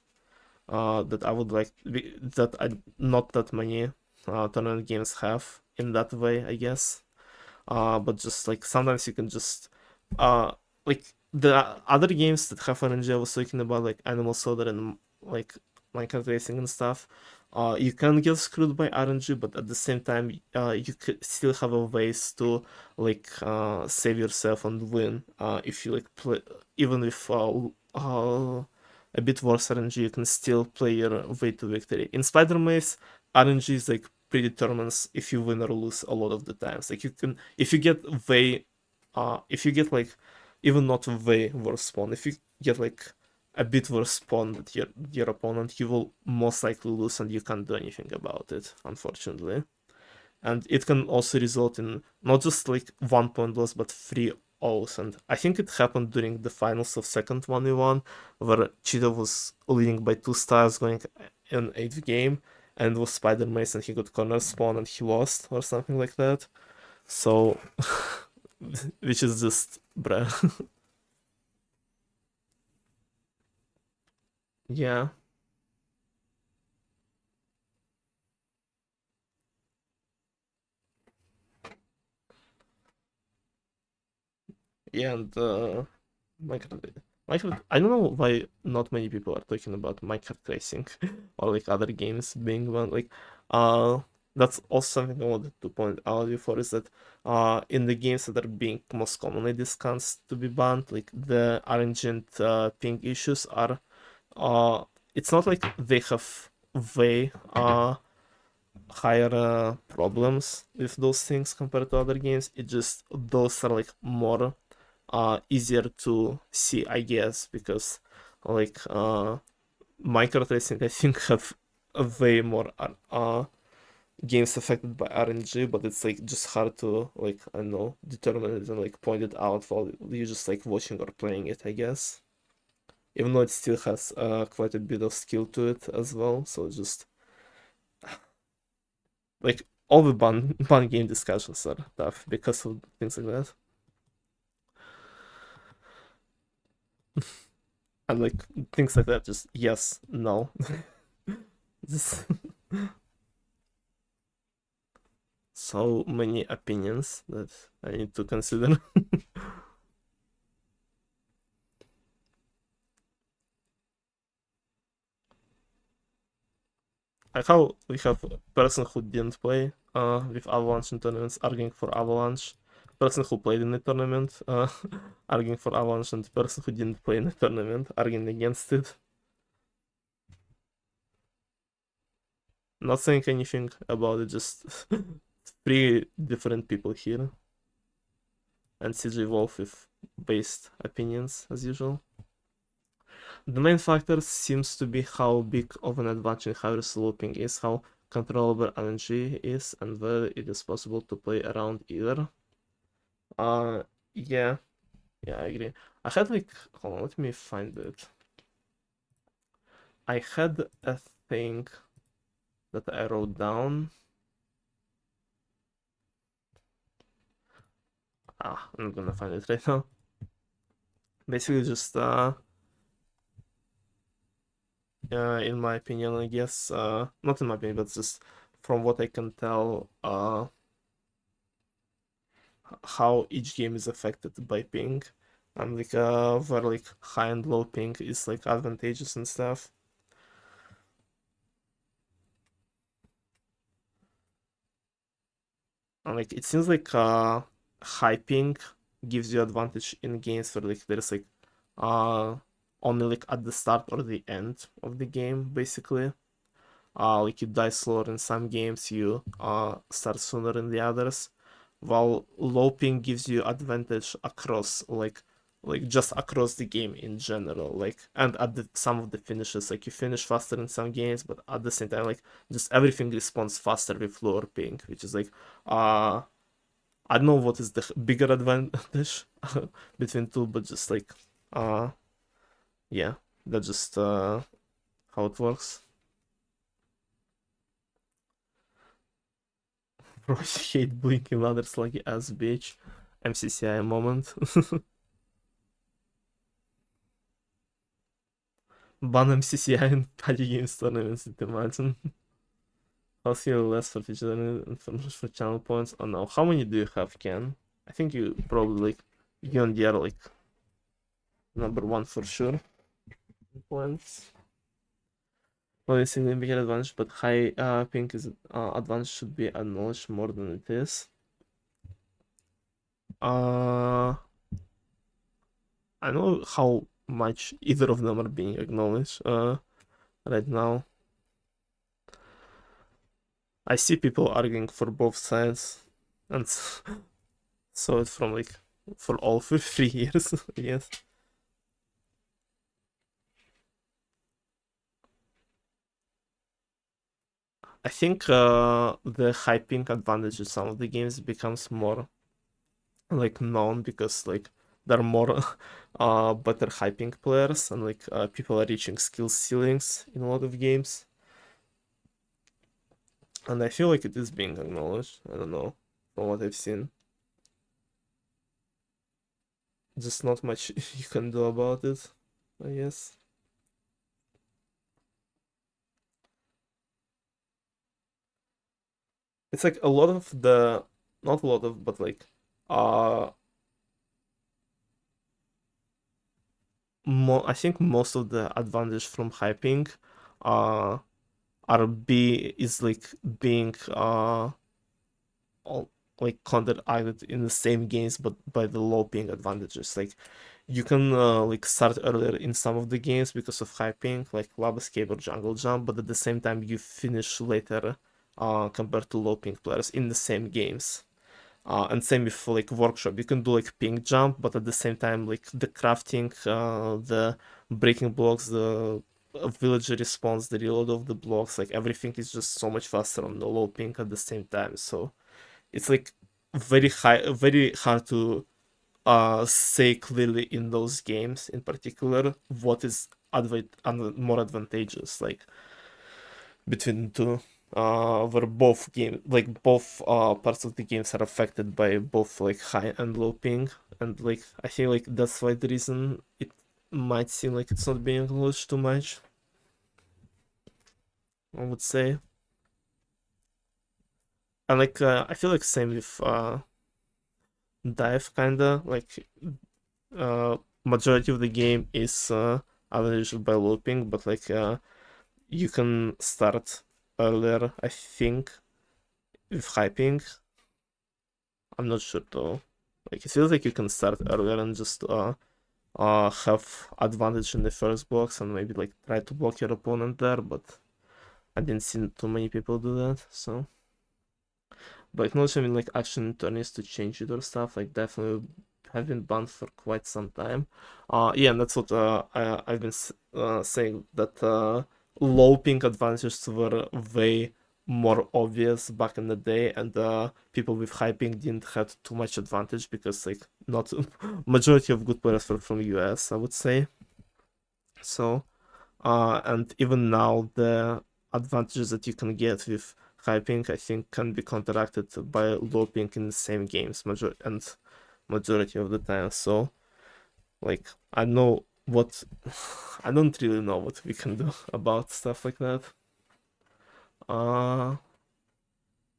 that I would like that I not that many tournament games have in that way, I guess. But just like sometimes you can just uh like the other games that have RNG I was talking about, like Animal Soda and like Minecraft Racing and stuff. You can get screwed by RNG, but at the same time, you could still have a ways to like save yourself and win. If you like play even with a bit worse RNG, you can still play your way to victory. In Spider Maze, RNG is like predetermines if you win or lose a lot of the times. Like you can, if you get way, if you get like even not way worse spawn, if you get like a bit worse spawn than your opponent, you will most likely lose and you can't do anything about it, unfortunately. And it can also result in not just like 1 point loss, but 3 O's. And I think it happened during the finals of second 1v1, where Cheetah was leading by 2 stars going in 8th game, and it was Spider Mace, and he got corner spawn and he lost, or something like that. So, which is just bruh. Yeah, yeah, and Minecraft, Minecraft. I don't know why not many people are talking about Minecraft Racing or like other games being banned. Like, uh, that's also something I wanted to point out before, is that in the games that are being most commonly discussed to be banned, like the RNG and ping issues are, uh, it's not like they have way higher problems with those things compared to other games. It just those are like more easier to see, I guess, because like Minecraft Racing, I think, have a way more games affected by RNG, but it's like just hard to like, I don't know, determine it and like point it out while you're just like watching or playing it, I guess. Even though it still has quite a bit of skill to it as well, so it's just like all the ban game discussions are tough because of things like that. And like things like that, just yes, no. Just so many opinions that I need to consider. Like how we have a person who didn't play with Avalanche in tournaments arguing for Avalanche, person who played in the tournament arguing for Avalanche, and the person who didn't play in the tournament arguing against it. Not saying anything about it, just three different people here, and CJ Wolf with based opinions as usual. The main factor seems to be how big of an advantage in high sloping is, how controllable RNG is, and whether it is possible to play around either. Uh, yeah, yeah, I agree. I had like, hold on, let me find it. I had a thing that I wrote down. I'm not gonna find it right now. Basically, just in my opinion, I guess, not in my opinion, but just from what I can tell, how each game is affected by ping, and like where like high and low ping is like advantageous and stuff. And like it seems like high ping gives you advantage in games where like there's like uh only like at the start or the end of the game basically. Like you die slower in some games, you start sooner in the others, while looping gives you advantage across like just across the game in general, like and at some of the finishes, like you finish faster in some games, but at the same time like just everything responds faster with looping, which is like uh I don't know what is the bigger advantage between two, but just like uh yeah, that's just how it works. Bro, I hate blinking ladders like ass bitch. MCCI moment. Ban MCCI in Paddy Games tournaments, imagine. I'll see you less for featuring information for channel points. Oh no, how many do you have, Ken? I think you probably like you and the are like number one for sure. Points. Only significant advantage, but high pink is advantage should be acknowledged more than it is. Uh, I know how much either of them are being acknowledged right now. I see people arguing for both sides, and saw it from like for all for 3 years. Yes, I think the hyping advantage of some of the games becomes more like known because like there are more better hyping players and like people are reaching skill ceilings in a lot of games, and I feel like it is being acknowledged. I don't know from what I've seen. Just not much you can do about it, I guess. It's like a lot of the, not a lot of, but like, uh, I think most of the advantage from hyping, uh, is like being all, like counteracted in the same games, but by the low ping advantages. Like you can like start earlier in some of the games because of hyping, like Lava Escape or Jungle Jump, but at the same time you finish later compared to low ping players in the same games. And same with like workshop, you can do like ping jump, but at the same time like the crafting, the breaking blocks, the villager response, the reload of the blocks, like everything is just so much faster on the low ping at the same time. So it's like very hard to say clearly in those games in particular what is more advantageous, like between the two, where both game like both parts of the games are affected by both like high and low ping, and like I feel like that's why the reason it might seem like it's not being acknowledged too much, I would say. And like I feel like same with dive, kinda like uh majority of the game is averaged by looping, but like you can start earlier, I think, with hyping. I'm not sure though. Like it feels like you can start earlier and just have advantage in the first blocks and maybe like try to block your opponent there, but I didn't see too many people do that, so. But not having like action turns to change it or stuff, like definitely have been banned for quite some time. Yeah, and that's what I've been saying, that low ping advantages were way more obvious back in the day, and people with high ping didn't have too much advantage because like not majority of good players were from US, I would say. So and even now, the advantages that you can get with high ping, I think, can be counteracted by low ping in the same games, majority of the time. So, like, I know what I don't really know what we can do about stuff like that. Uh,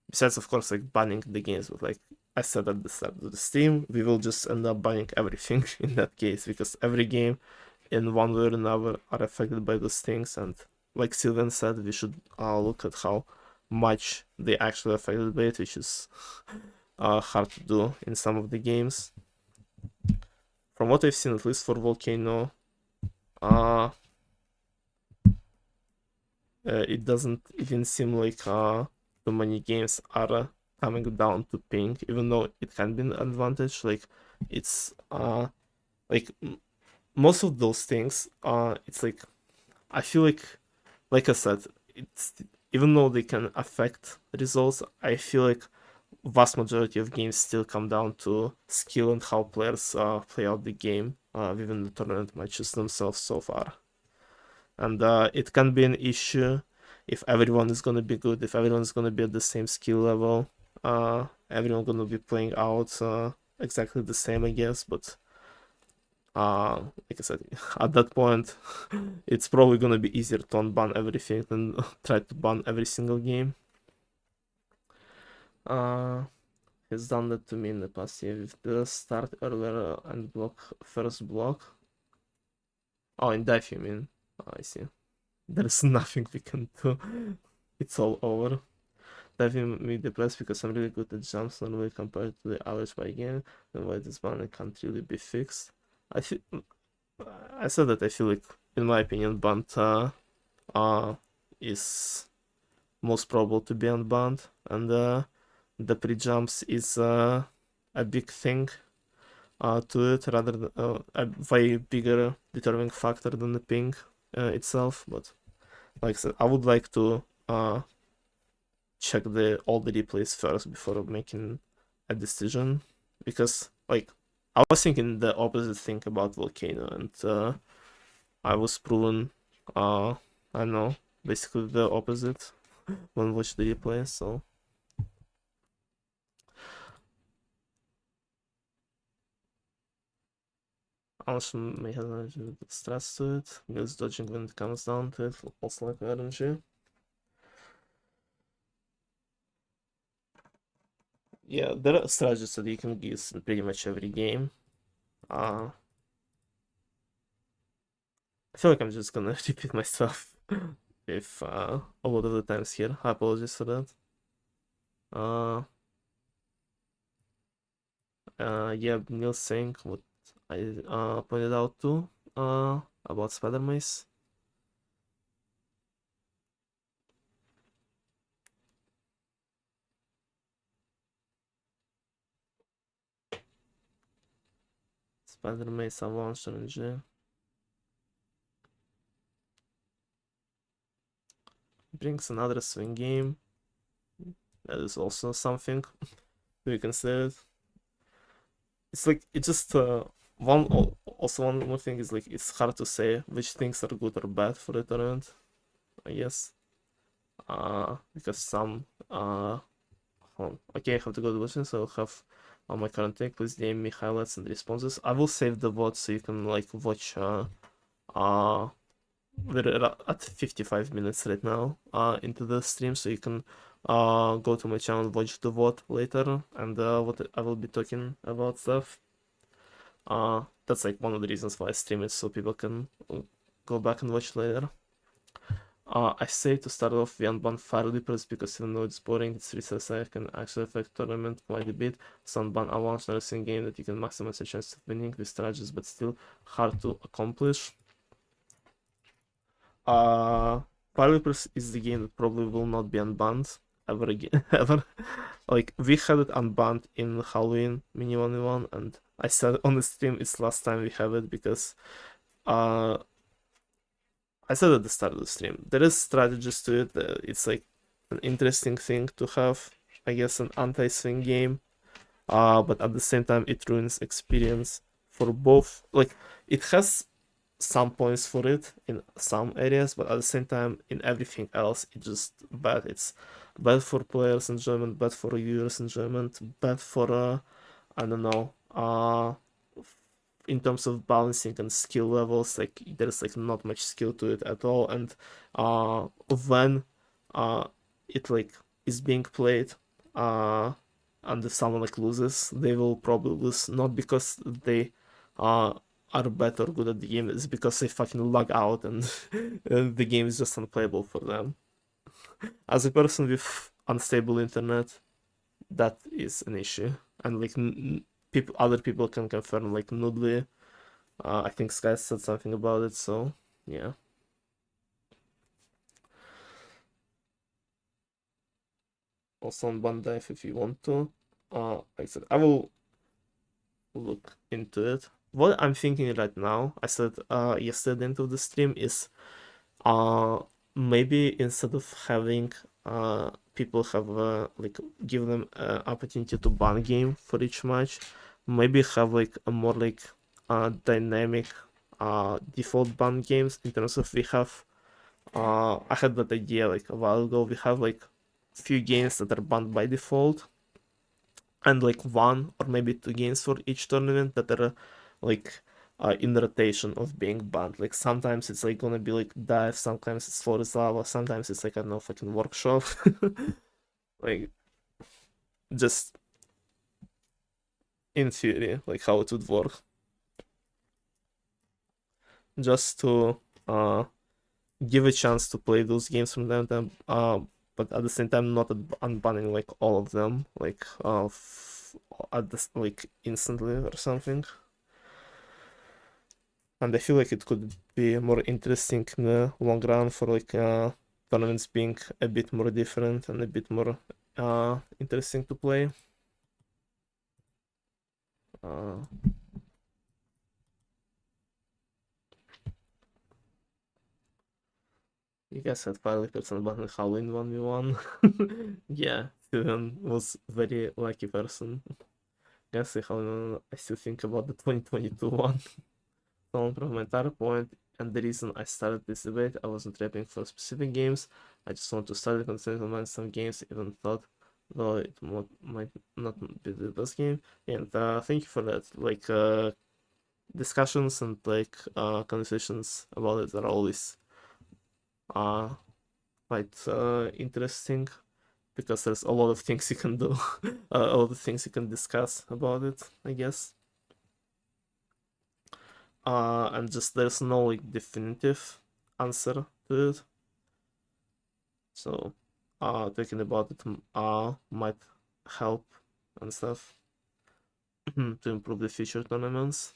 Besides, of course, like banning the games, but like I said at the start of the stream, we will just end up banning everything in that case because every game in one way or another are affected by those things, and like Sylvan said, we should look at how much they actually affected by it, which is hard to do in some of the games. from what I've seen, at least for Volcano, uh, it doesn't even seem like too many games are coming down to ping, even though it can be an advantage. Like it's like most of those things, it's like I feel like I said, it's even though they can affect results, I feel like vast majority of games still come down to skill and how players play out the game within the tournament matches themselves so far. And it can be an issue if everyone is gonna be good, if everyone is gonna be at the same skill level, everyone gonna be playing out exactly the same, I guess. But like I said, at that point, it's probably gonna be easier to unban everything than try to ban every single game. He's done that to me in the past year with the start earlier and block first block. Oh, in dive you mean? Oh, I see. There's nothing we can do. It's all over. Diving me depressed because I'm really good at jumps normally compared to the average by game, and why this ban can't really be fixed. I feel I said that I feel like, in my opinion, Banta is most probable to be unbanned, and the pre-jumps is a big thing to it, rather than a way bigger determining factor than the ping itself. But like I said, I would like to check all the replays first before making a decision, because like I was thinking the opposite thing about Volcano, and I was proven I don't know, basically the opposite when watch the replay. So also may have a little bit stress to it because dodging when it comes down to it also like RNG. Yeah, there are strategies that you can use in pretty much every game. I feel like I'm just gonna repeat myself if a lot of the times here. I apologize for that. Uh, yeah, Neil saying what I pointed out too about Spider Maze. Spider Maze Avalanche RNG brings another swing game. That is also something to be considered. It's like it just also one more thing is like it's hard to say which things are good or bad for the tournament, I guess. Because some okay, I have to go to watching, so I'll have on my current take. Please DM me highlights and responses. I will save the VOD so you can like watch we're at 55 minutes right now into the stream, so you can go to my channel, watch the VOD later, and what I will be talking about stuff. That's like one of the reasons why I stream it, so people can go back and watch later. I say to start off the unbanned Fire Leapers because even though it's boring, its resource can actually affect tournament quite a bit. So unban Avalanche nursing game that you can maximize your chance of winning with strategies, but still hard to accomplish. Fire Leapers is the game that probably will not be unbanned ever again, ever. Like we had it unbanned in Halloween mini 1v1, and I said on the stream it's last time we have it because I said at the start of the stream, there is strategies to it. It's like an interesting thing to have, I guess, an anti-swing game. But at the same time, it ruins experience for both. Like, it has some points for it in some areas, but at the same time, in everything else, it's just bad. It's bad for players' enjoyment, bad for viewers' enjoyment, bad for, I don't know, in terms of balancing and skill levels, like there's like not much skill to it at all. And when it like is being played, and if someone like loses, they will probably lose not because they are bad or good at the game, it's because they fucking log out and the game is just unplayable for them. As a person with unstable internet, that is an issue. And like people, other people can confirm, like Noodly I think Sky said something about it, so yeah. Also on Bandai if you want to. Like I said, I will look into it. What I'm thinking right now, I said yesterday into the stream, is uh maybe instead of having people have like give them an opportunity to ban game for each match, maybe have like a more like dynamic default ban games in terms of we have I had that idea like a while ago. We have like few games that are banned by default and like one or maybe two games for each tournament that are like in rotation of being banned. Like sometimes it's like gonna be like dive, sometimes it's Forest Lava, sometimes it's like I don't know fucking workshop. Like just in theory, like how it would work. Just to give a chance to play those games from time to time, but at the same time not unbanning like all of them, like at this like instantly or something. And I feel like it could be more interesting in the long run for like tournaments being a bit more different and a bit more interesting to play. Uh, you guys had 5% button Halloween 1v1. Yeah, Steven was very lucky person. Guess I still think about the 2022 one. From my entire point, and the reason I started this debate, I wasn't rapping for specific games. I just want to start concentrating on some games, even thought though it might not be the best game. And thank you for that. Like discussions and like conversations about it are always uh quite interesting because there's a lot of things you can do, a lot of things you can discuss about it, I guess. And just there's no like definitive answer to it. So, thinking about it might help and stuff to improve the future tournaments.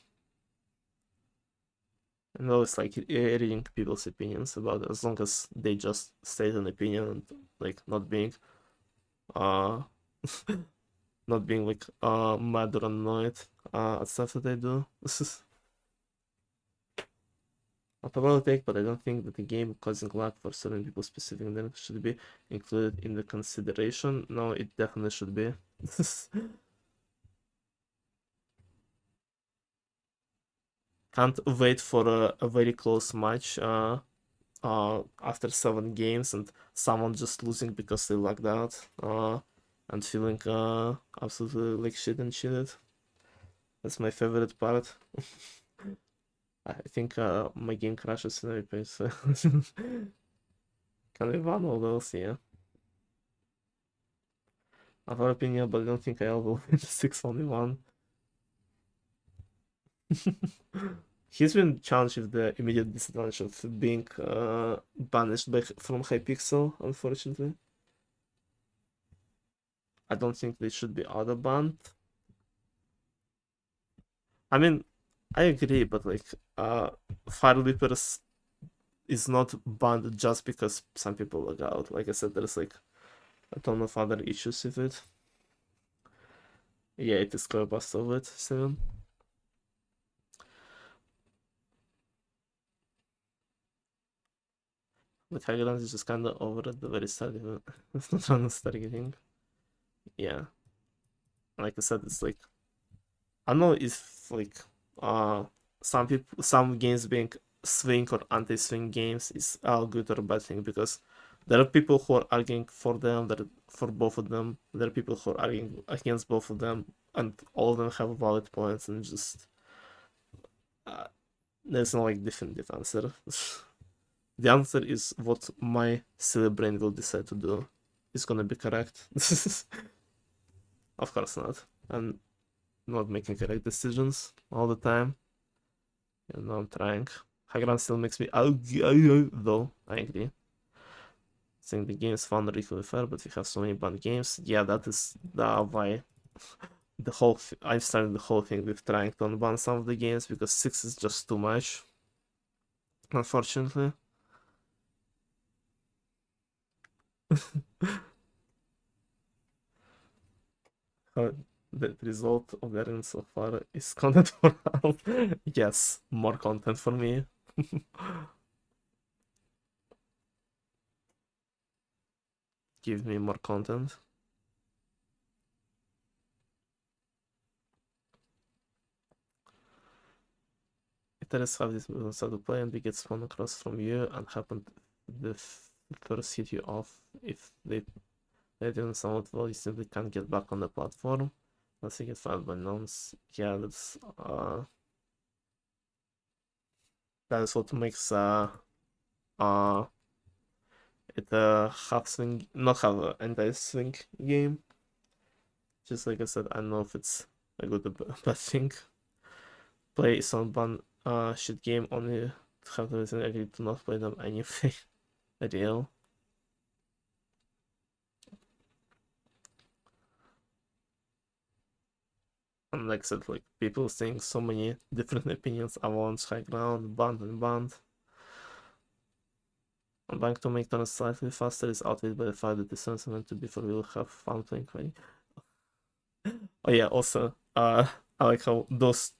And always like reading people's opinions about it, as long as they just state an opinion and like not being uh not being like mad or annoyed at stuff that they do. I'll probably take, but I don't think that the game causing lag for certain people specific then should be included in the consideration. No, it definitely should be. Can't wait for a very close match after 7 games and someone just losing because they lagged out and feeling absolutely like shit and cheated. That's my favorite part. I think my game crashes in every place. Can be one of those, yeah. I have an opinion, but I don't think I will win the 6-1. He's been challenged with the immediate disadvantage of being banished from Hypixel, unfortunately. I don't think they should be auto banned. I mean, I agree, but like, Fire Leapers is not banned just because some people log out. Like I said, there's like a ton of other issues with it. Yeah, it is core bust of it, 7. But Highlands is just kind of over at the very start, even it's not on starting. Yeah, like I said, it's like I don't know if like uh some games being swing or anti-swing games is a good or bad thing because there are people who are arguing for them, that for both of them. There are people who are arguing against both of them, and all of them have valid points, and just uh, there's no like definitive answer. The answer is what my silly brain will decide to do is gonna be correct. Of course not. I'm not making correct decisions all the time. You know, I'm trying. High ground still makes me though. I agree. I think the game is fun, really fair, but we have so many bad games. Yeah, that is why I've started the whole thing with trying to unban some of the games because 6 is just too much, unfortunately. Uh, the result of learning so far is content for now. Yes, more content for me. Give me more content. It is how this will start to play and we get spawned across from you and happen the first hit you off. If they didn't sound well, you simply can't get back on the platform. Unless you get fired by nuns. Yeah, that's what makes uh it a half swing, not half anti swing game. Just like I said, I don't know if it's a good or bad thing. Play some fun shit game only to have the reason agree to not play them anyway. Real. And like I said, like people saying so many different opinions about high ground, band and band. I'm going to make turns slightly faster is outweighed by the fact that the turns are meant to be for real have fun playing right. Oh yeah, also I like how those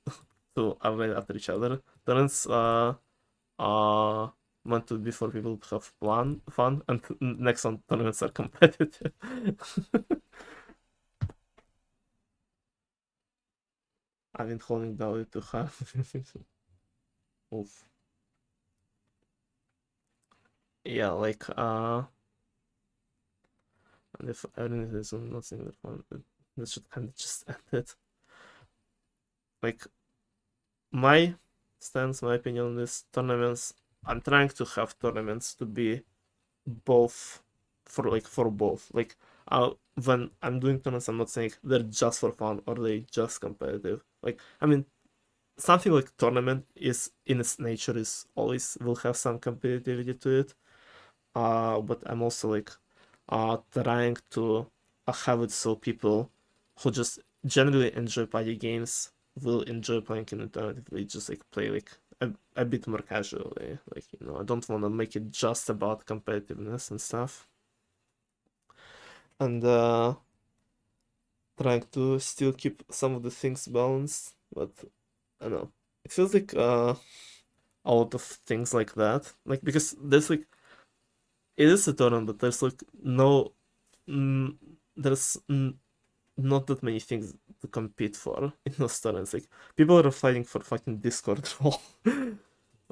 two are right after each other. Turns uh meant to be for people to have fun and next one tournaments are competitive. I've been holding down to have oof. Yeah, like and if everything is not saying that fun, that should kind of just end it. Like my stance, my opinion on this tournaments, I'm trying to have tournaments to be both for both. Like when I'm doing tournaments, I'm not saying they're just for fun or they just competitive. Like I mean, something like tournament is in its nature is always will have some competitivity to it. But I'm also like trying to have it so people who just generally enjoy party games will enjoy playing in alternatively, just like play like a bit more casually. Like, I don't want to make it just about competitiveness and stuff. And trying to still keep some of the things balanced, but I don't know. It feels like a lot of things like that. Like because there's like it is a tournament, but there's like no mm, there's not that many things to compete for in those tournaments. Like people are fighting for fucking Discord role.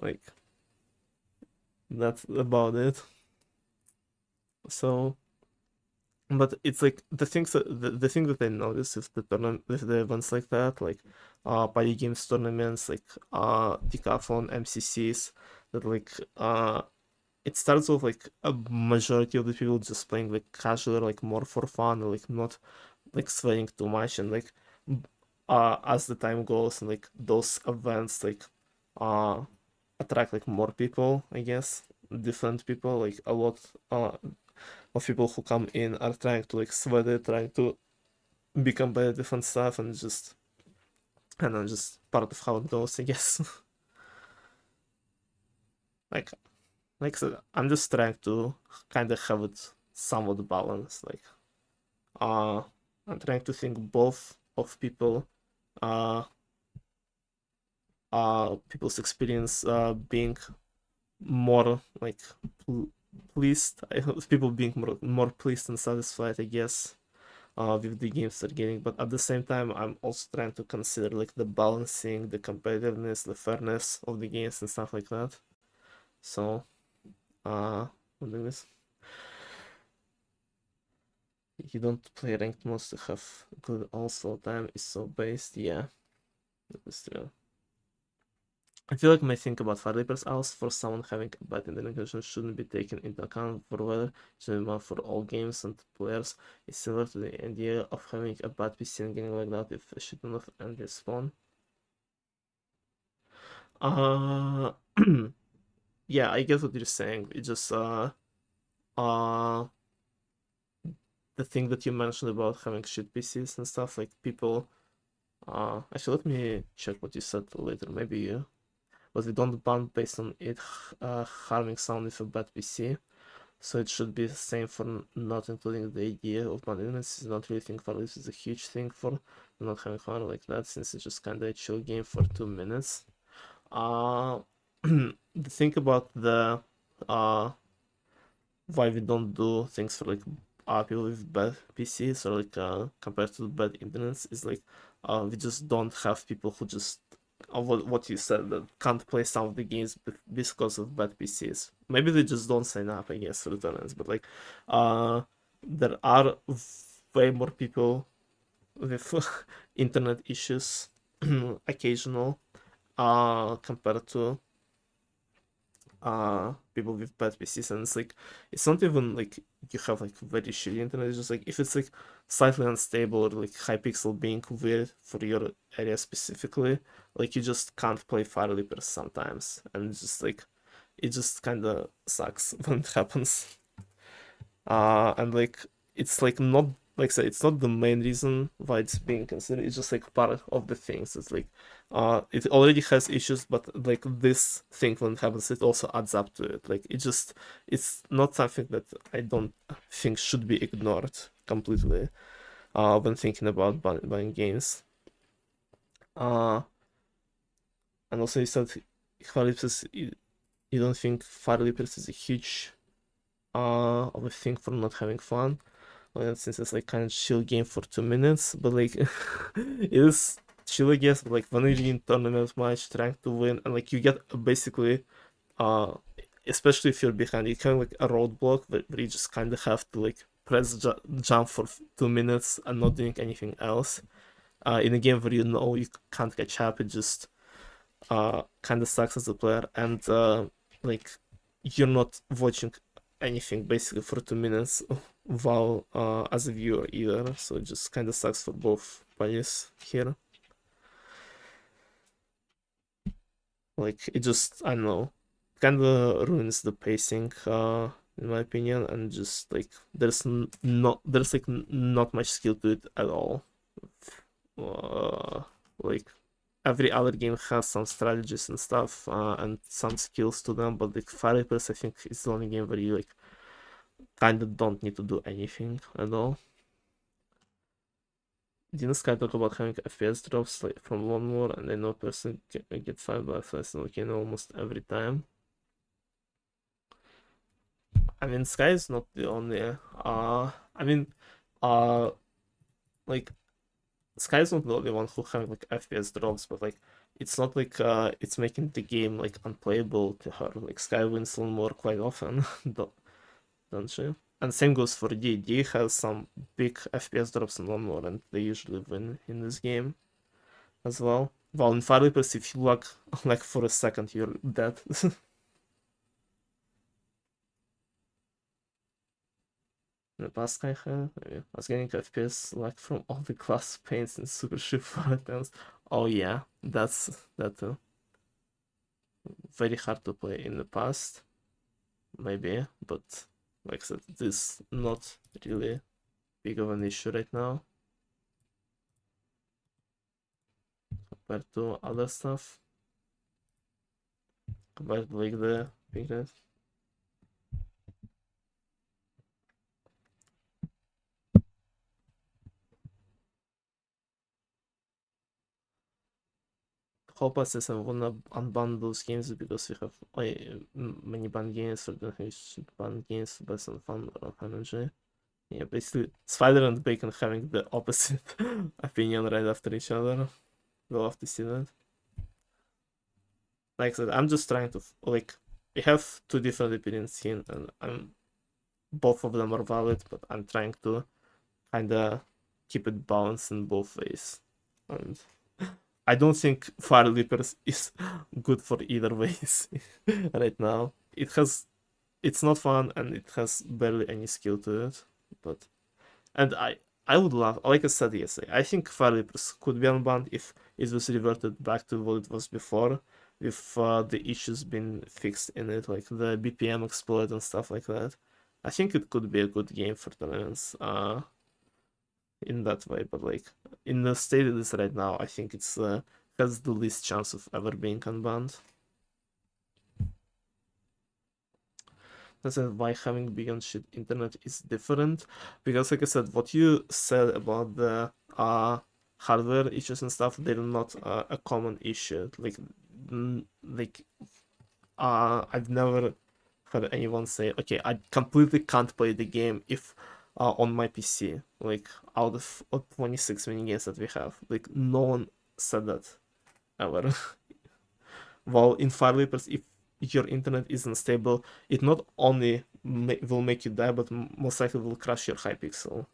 Like that's about it. So, but it's like the thing that I notice with the tournament with the events like that, like party games tournaments, like decathlon, MCCs, that like it starts off like a majority of the people just playing like casual, like more for fun, or like not like sweating too much, and like as the time goes and like those events like uh attract like more people, I guess, different people, like a lot of people who come in are trying to like sweat it, trying to be competitive and stuff, and just and then just part of how it goes, I guess. like like I said, I'm just trying to kind of have it somewhat balanced. Like uh I'm trying to think both of uh people's experience being more like pl- pleased. I hope people being more pleased and satisfied, I guess, with the games they're getting. But at the same time, I'm also trying to consider like the balancing, the competitiveness, the fairness of the games and stuff like that. So, I'm doing this. You don't play ranked modes to have good also time is so based. Yeah, that's true. I feel like my think about Faraday hours for someone having a bad internet connection shouldn't be taken into account for whether should be for all games and players is similar to the idea of having a bad PC and getting like that if a shit enough and respawn. Uh yeah, I get what you're saying. It just the thing that you mentioned about having shit PCs and stuff, like people Actually, let me check what you said later. Maybe you. But we don't ban based on it harming someone with a bad PC. So it should be the same for not including the idea of ban units. Is not really think for this is a huge thing for not having fun like that, since it's just kind of a chill game for 2 minutes. Uh, the thing about the why we don't do things for like people with bad PCs or like compared to bad internets is like we just don't have people who just what you said that can't play some of the games because of bad PCs. Maybe they just don't sign up, I guess, for the tournaments. But like there are way more people with internet issues occasional compared to people with bad PCs, and it's like it's not even like you have like very shitty internet. It's just like if it's like slightly unstable or like hypixel being weird for your area specifically, like you just can't play Fire Leapers sometimes, and it's just like it just kind of sucks when it happens. And like it's like not like I said, it's not the main reason why it's being considered. It's just like part of the things. It's like it already has issues, but like this thing when it happens, it also adds up to it. Like it's not something that I don't think should be ignored completely when thinking about buying games. Uh and also you said Fire Leapers, you don't think Fire Leapers is a huge of a thing for not having fun. Since it's like kind of chill game for 2 minutes, but like it is chill, I guess. But like when you're in tournament match trying to win, and like you get basically, uh, especially if you're behind, you kind of like a roadblock where you just kind of have to like press jump for 2 minutes and not doing anything else. In a game where you know you can't catch up, it just kind of sucks as a player, and like you're not watching anything basically for 2 minutes while as a viewer either, so it just kind of sucks for both parties here. Like it just, I don't know, kind of ruins the pacing in my opinion, and just like there's like not much skill to it at all. uh, like every other game has some strategies and stuff and some skills to them, but like Fire Reapers, I think it's the only game where you like kind of don't need to do anything at all. Didn't Sky talk about having FPS drops like from one more, and I know a person get 5 by 5 like in almost every time. I mean, Sky is not the only. I mean, uh, like Sky's not the only one who having like FPS drops, but like it's not like it's making the game like unplayable to her. Like Sky wins one more quite often, don't she? And same goes for D. D has some big FPS drops in one more, and they usually win in this game as well. While in Fire Leapers, if you lag like for a second, you're dead. In the past, I had, I was getting FPS like from all the class paints and super ship items. Oh yeah, that too. Very hard to play in the past, maybe, but like I said, it is not really big of an issue right now compared to other stuff. Compared to like the biggest. Hope us and wanna unban those games because we have many banned games, so then we should ban games based on fun or energy. Yeah, basically, Spider and Bacon having the opposite opinion right after each other. We'll have to see that. Like I said, I'm just trying to like we have two different opinions here, and both of them are valid, but I'm trying to kind of keep it balanced in both ways. And I don't think Fire Leapers is good for either ways right now. It's not fun and it has barely any skill to it, but and I would love, like I said yesterday, I think Fire Leapers could be unbanned if it was reverted back to what it was before, with the issues been fixed in it, like the BPM exploit and stuff like that. I think it could be a good game for tournaments. in that way. But like in the state it is right now, I think it's has the least chance of ever being unbanned. That's why having big on shit internet is different, because like I said, what you said about the hardware issues and stuff, they're not a common issue. Like I've never heard anyone say, okay, I completely can't play the game if on my PC. Like out of 26 mini games that we have, like no one said that ever. While in Fire Leapers, if your internet isn't stable, it not only will make you die, but most likely will crash your Hypixel.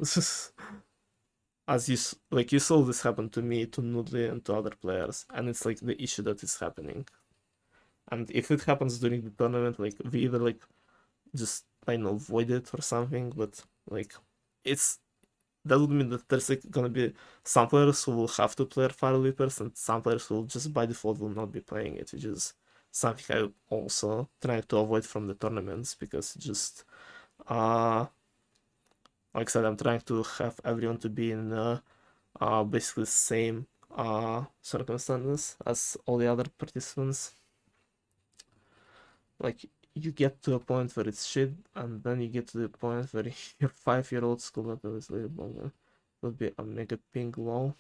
As like you saw this happen to me, to Noodly, and to other players, and it's like the issue that is happening. And if it happens during the tournament, like we either like just I know void it or something, but like it's that would mean that there's like gonna be some players who will have to play Fire Leapers and some players who will just by default will not be playing it, which is something I also try to avoid from the tournaments, because just like I said, I'm trying to have everyone to be in basically the same circumstances as all the other participants. Like you get to a point where it's shit, and then you get to the point where your 5-year-old school level is labeled will be a mega ping wall.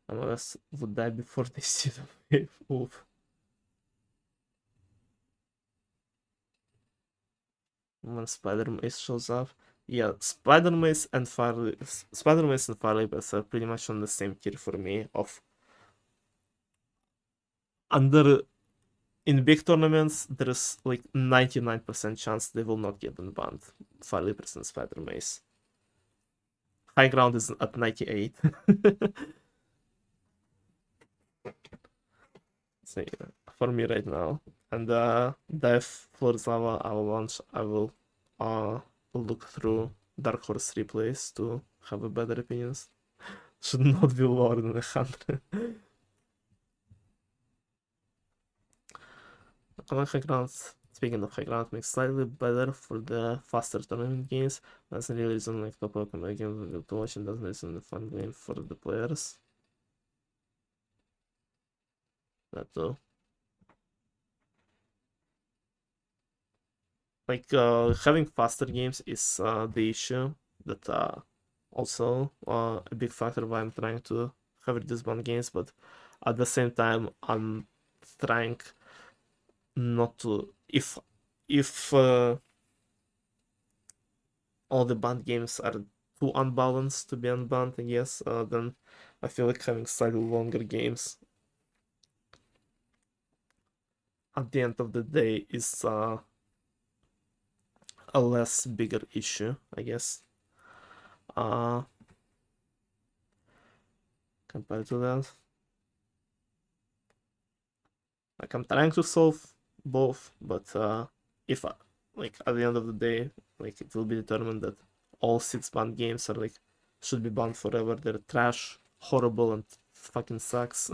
Unless would die before they see the wave. Oof. When Spider Mace shows up. Yeah, Spider Mace and Fire Leapers are pretty much on the same tier for me of under in big tournaments there's like 99% chance they will not get unbanned. Fire Leapers and Spider Mace. High ground is at 98. So yeah, for me right now. And Death, Floors Lava, Avalanche, I will look through Dark Horse replays to have a better opinions. Should not be lower than 100. On high ground, speaking of high ground, makes slightly better for the faster tournament games. That's the real reason like top Pokemon game to watch, and doesn't reason the fun game for the players. That too. Like having faster games is the issue that also a big factor why I'm trying to have reduced band games, but at the same time I'm trying not to if all the band games are too unbalanced to be unbanned, I guess, then I feel like having slightly longer games at the end of the day is a less bigger issue, I guess. Uh, Compared to that. Like I'm trying to solve both, but if like at the end of the day, like it will be determined that all 6 banned games are like should be banned forever. They're trash, horrible, and fucking sucks.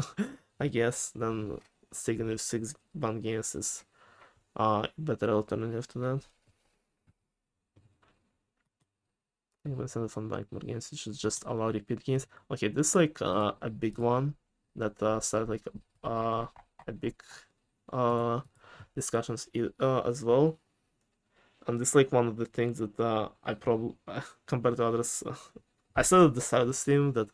I guess then sticking with 6 banned games is better alternative to that. Instead of unbank more games, it should just allow repeat games. Okay, this is like a big one that started like a big uh discussions as well. And this is like one of the things that I probably compared to others, I said at the start of the stream that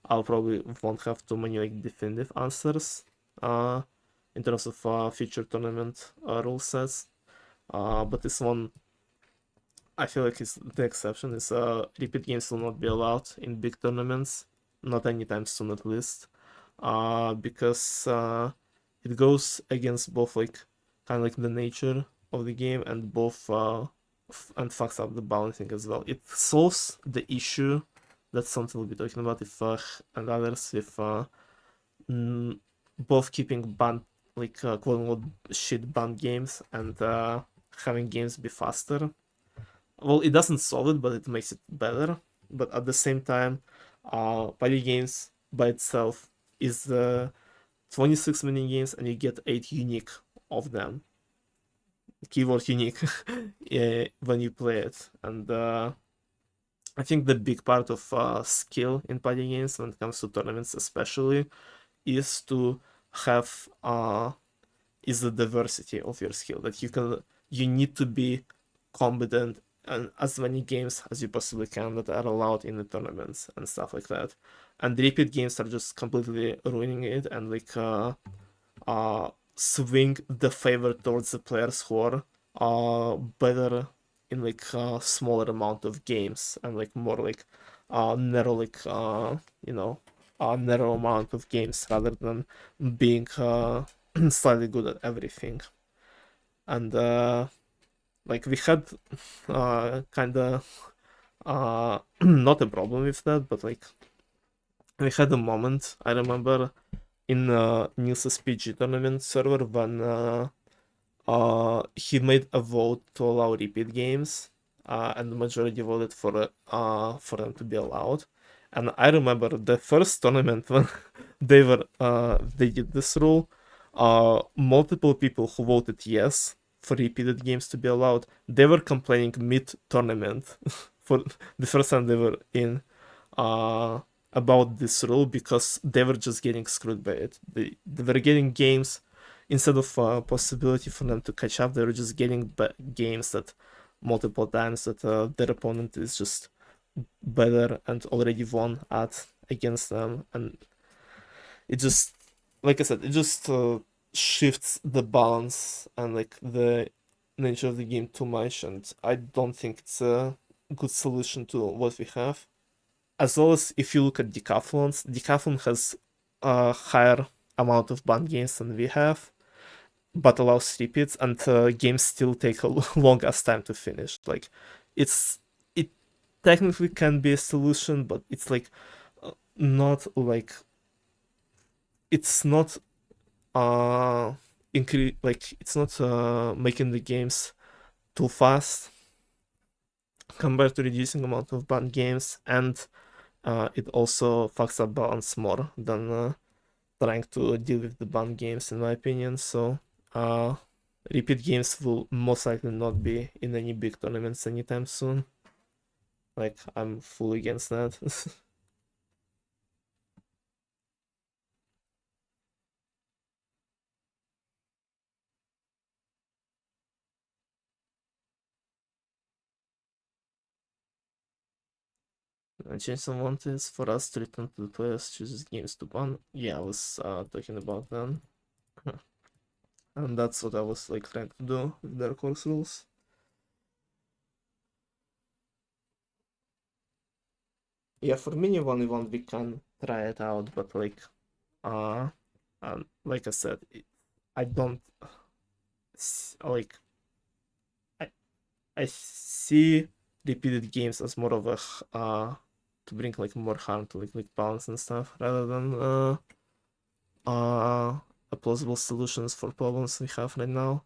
I'll probably won't have too many like definitive answers in terms of future tournament rule sets. But this one I feel like it's the exception is repeat games will not be allowed in big tournaments, not anytime soon at least, because it goes against both like kind of like the nature of the game and both and fucks up the balancing as well. It solves the issue that something we'll be talking about if and others if both keeping banned like quote unquote shit banned games and having games be faster. Well, it doesn't solve it, but it makes it better. But at the same time, party games by itself is 26 mini games, and you get 8 unique of them. Keyword unique when you play it, and I think the big part of skill in party games when it comes to tournaments especially is to have is the diversity of your skill, that you need to be competent in as many games as you possibly can that are allowed in the tournaments and stuff like that. And repeat games are just completely ruining it, and like swing the favor towards the players who are better in like a smaller amount of games, and like more like narrow, like you know, a narrow amount of games rather than being slightly good at everything. And like we had kind of not a problem with that, but like we had a moment, I remember, in Nils's PG tournament server when he made a vote to allow repeat games, and the majority voted for them to be allowed. And I remember the first tournament when they did this rule, multiple people who voted yes for repeated games to be allowed, they were complaining mid tournament for the first time they were in uh about this rule because they were just getting screwed by it. They were getting games instead of a possibility for them to catch up. They were just getting games that multiple times that their opponent is just better and already won at against them, and it just, like I said, it just shifts the balance and like the nature of the game too much, and I don't think it's a good solution to what we have. As well as if you look at decathlons, decathlon has a higher amount of banned games than we have, but allows repeats, and games still take a long ass time to finish. Like, it technically can be a solution, but it's like not like it's not like it's not making the games too fast compared to reducing amount of banned games, and it also fucks up balance more than trying to deal with the banned games, in my opinion. So, repeat games will most likely not be in any big tournaments anytime soon. Like, I'm fully against that. Jason wants for us to return to the players chooses games to ban. Yeah, I was talking about them. And that's what I was like trying to do with their course rules. Yeah, for mini one event we can try it out, but like uh like I said, I don't like I I see repeated games as more of a to bring like more harm to like balance and stuff rather than plausible solutions for problems we have right now.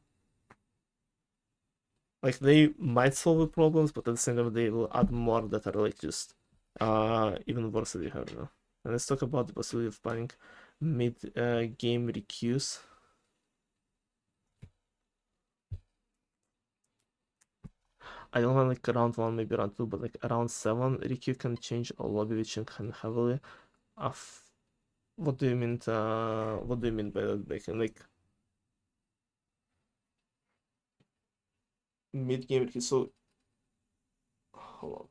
Like they might solve the problems, but at the same time they will add more that are like just even worse than you have now. And let's talk about the possibility of banning mid game requeues. I don't know, like around one, maybe around two, but like around seven, requeue can change a lobby, which can heavily. Of what do you mean? What do you mean by that? Like mid game requeue. So hold on.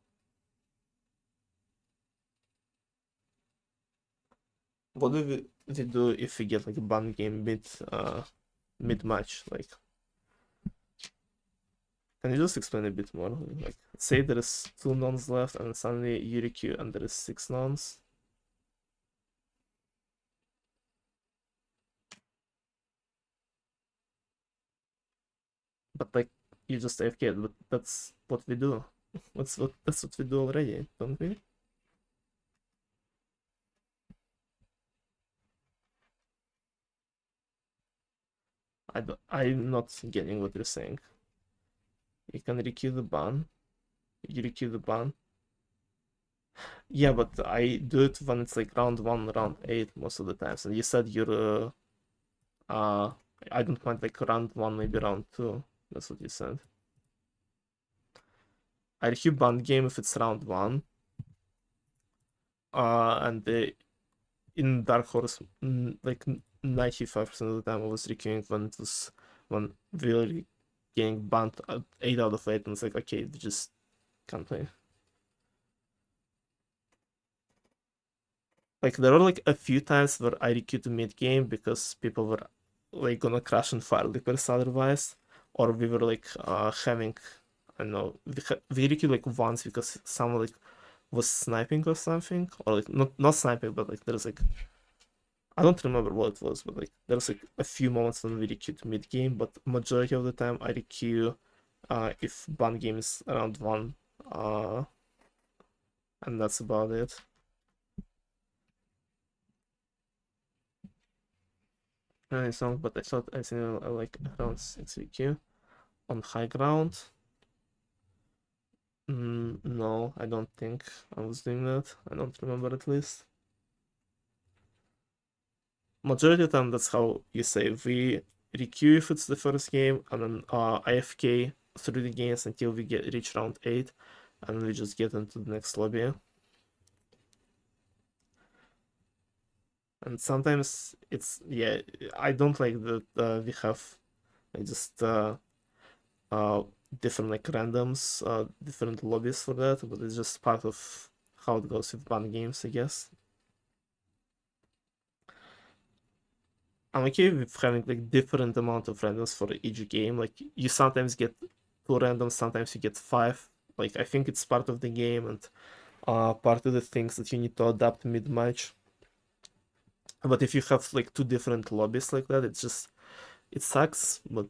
What do we do if we get like a ban game mid match? Like, can you just explain a bit more? Like, say there is two nons left, and suddenly you requeue, and there is six nons. But like, you just AFK. But that's what we do. That's what we do already, don't we? I'm not getting what you're saying. You can requeue the ban. You requeue the ban. Yeah, but I do it when it's like round one, round eight most of the times. And you said you're I don't mind like round one, maybe round two. That's what you said. I requeue ban game if it's round one, And in Dark Horse, like 95% of the time I was requeuing when we were getting banned at 8 out of 8, and it's like, okay, we just can't play. Like there were like a few times where I requeued mid game because people were like gonna crash and fire leapers otherwise, or we were like having, I don't know, we requeued like once because someone like was sniping or something, or like not sniping, but like there's like, I don't remember what it was, but like there's like a few moments when we requeued mid game, but majority of the time I requeue if ban game is around 1, uh, and that's about it. Any song, but I thought I think I like around 6 requeue on high ground. No, I don't think I was doing that. I don't remember at least. Majority of the time, that's how you save. We requeue if it's the first game, and then AFK through the games until we reach round 8, and then we just get into the next lobby. And sometimes it's, yeah, I don't like that we have like just uh different like randoms, different lobbies for that, but it's just part of how it goes with ban games, I guess. I'm okay with having like different amount of randoms for each game. Like you sometimes get 2 randoms, sometimes you get 5. Like I think it's part of the game and part of the things that you need to adapt mid-match. But if you have like 2 different lobbies like that, it sucks, but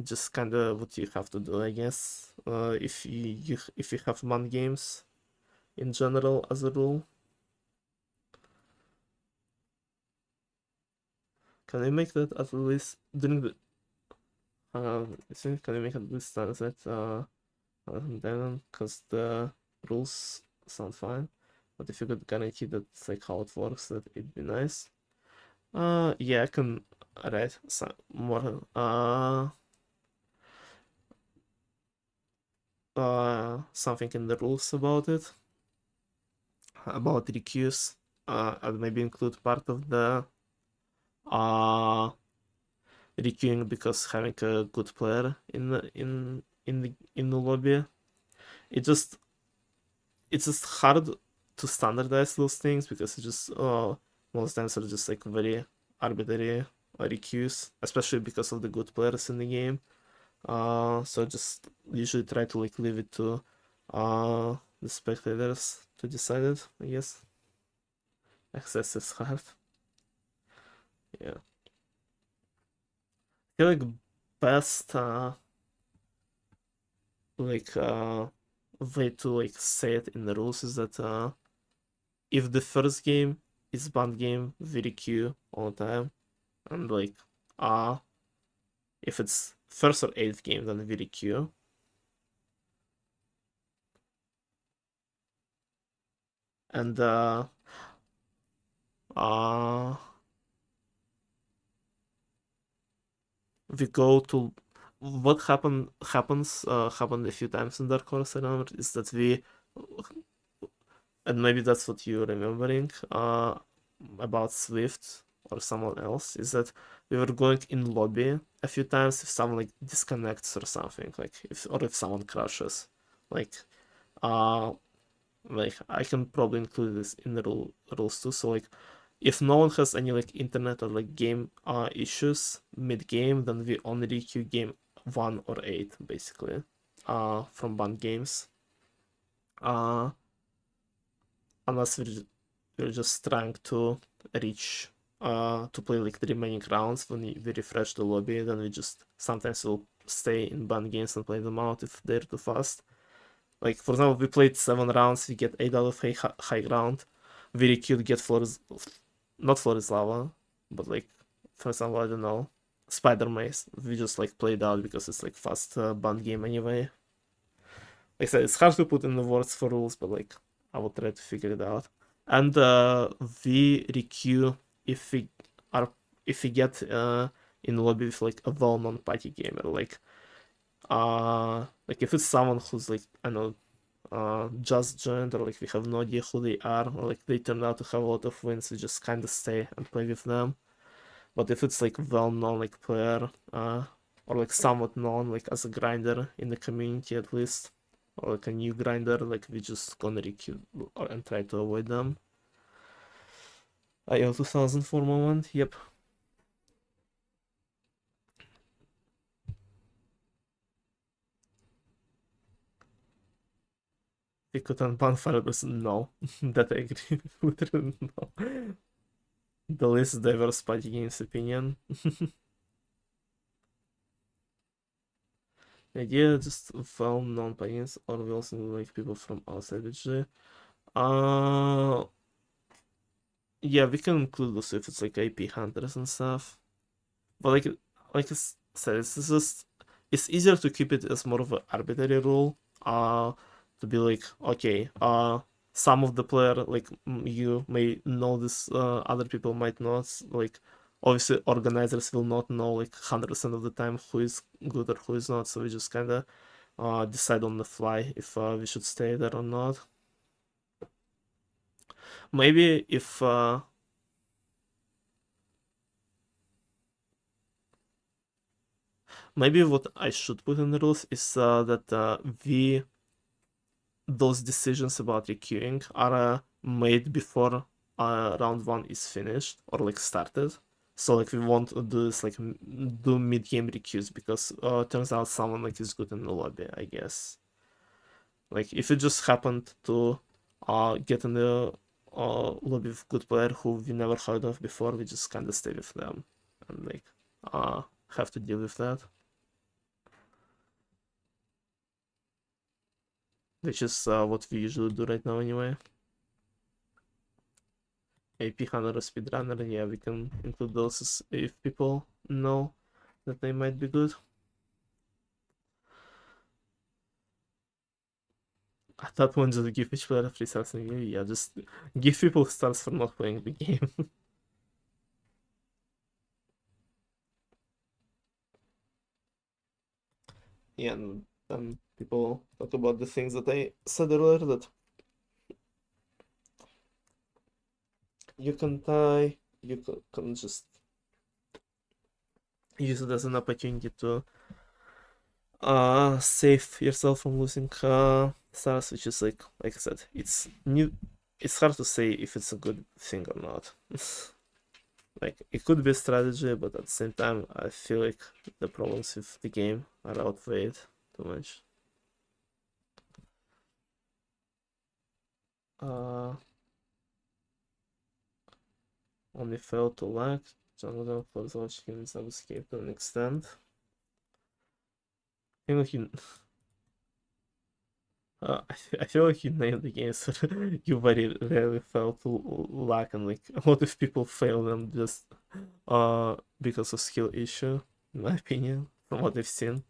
just kind of what you have to do, I guess. If you have man games in general as a rule. Can I make that at least during the can I make at least sunset then because the rules sound fine. But if you could guarantee that it's like how it works, that it'd be nice. Yeah, I can write some more something in the rules about requeues. And maybe include part of the uh requeuing because having a good player in the lobby. It just it's just hard to standardize those things because it's just most times are just like very arbitrary requeues, especially because of the good players in the game. So just usually try to like leave it to the spectators to decide it, I guess. Access is hard. Yeah. I feel like best like way to like say it in the rules is that if the first game is banned game, VDQ all the time, and like uh if it's first or eighth game, then VDQ. And uh we go to what happened a few times in Dark Horse, I remember, is that we, and maybe that's what you're remembering about Swift or someone else, is that we were going in lobby a few times if someone like disconnects or something, like if someone crashes, like uh I can probably include this in the rules too. So like if no one has any like internet or like game issues mid game, then we only requeue game 1 or 8 basically from banned games. Uh unless we're just trying to reach to play like the remaining rounds. When we refresh the lobby, then we just sometimes will stay in banned games and play them out if they're too fast. Like for example, we played 7 rounds, we get 8 out of high ground. Very cute, get floors, not Floris Lava, but like for example, I don't know, Spider Maze. We just like played out because it's like fast band game anyway. Like I said, it's hard to put in the words for rules, but like I will try to figure it out. And we requeue if we are if we get in the lobby with like a well-known party gamer, like if it's someone who's like, I know, just joined, or like we have no idea who they are, or like they turn out to have a lot of wins, we just kind of stay and play with them. But if it's like well-known like player, or like somewhat known like as a grinder in the community at least, or like a new grinder, like we just gonna recruit and try to avoid them. IO 2000 for a moment, yep. We could unban Firebase, no. That I agree with, literally no. The least diverse party games opinion. Idea just well-known players or we also like people from outside the G. Uh, yeah, we can include those if it's like AP hunters and stuff. But like I said, it's just it's easier to keep it as more of an arbitrary rule. To be like, okay, some of the player like you may know this, other people might not. Like, obviously, organizers will not know like 100% of the time who is good or who is not. So we just kind of decide on the fly if we should stay there or not. Maybe if maybe what I should put in the rules is that we those decisions about requeuing are made before round one is finished or like started. So like we won't do this like do mid-game requeues because turns out someone like is good in the lobby, I guess. Like if it just happened to get in the lobby with good player who we never heard of before, we just kind of stay with them and like have to deal with that, which is what we usually do right now anyway. AP Hunter or Speedrunner, yeah, we can include those if people know that they might be good. I thought one just give each player 3 stars in the game. Yeah, just give people stars for not playing the game. Yeah, and then people talk about the things that I said earlier that you can tie, you can just use it as an opportunity to save yourself from losing stars, which is like I said, it's new. It's hard to say if it's a good thing or not. Like it could be a strategy, but at the same time, I feel like the problems with the game are outweighed too much. Uh, only failed to lack. Jonathan for the chicken escape to an extent. I feel like you, I feel like you nailed the game, so you very rarely fail to lack, and like a lot of people fail them just because of skill issue, in my opinion, from what I've seen.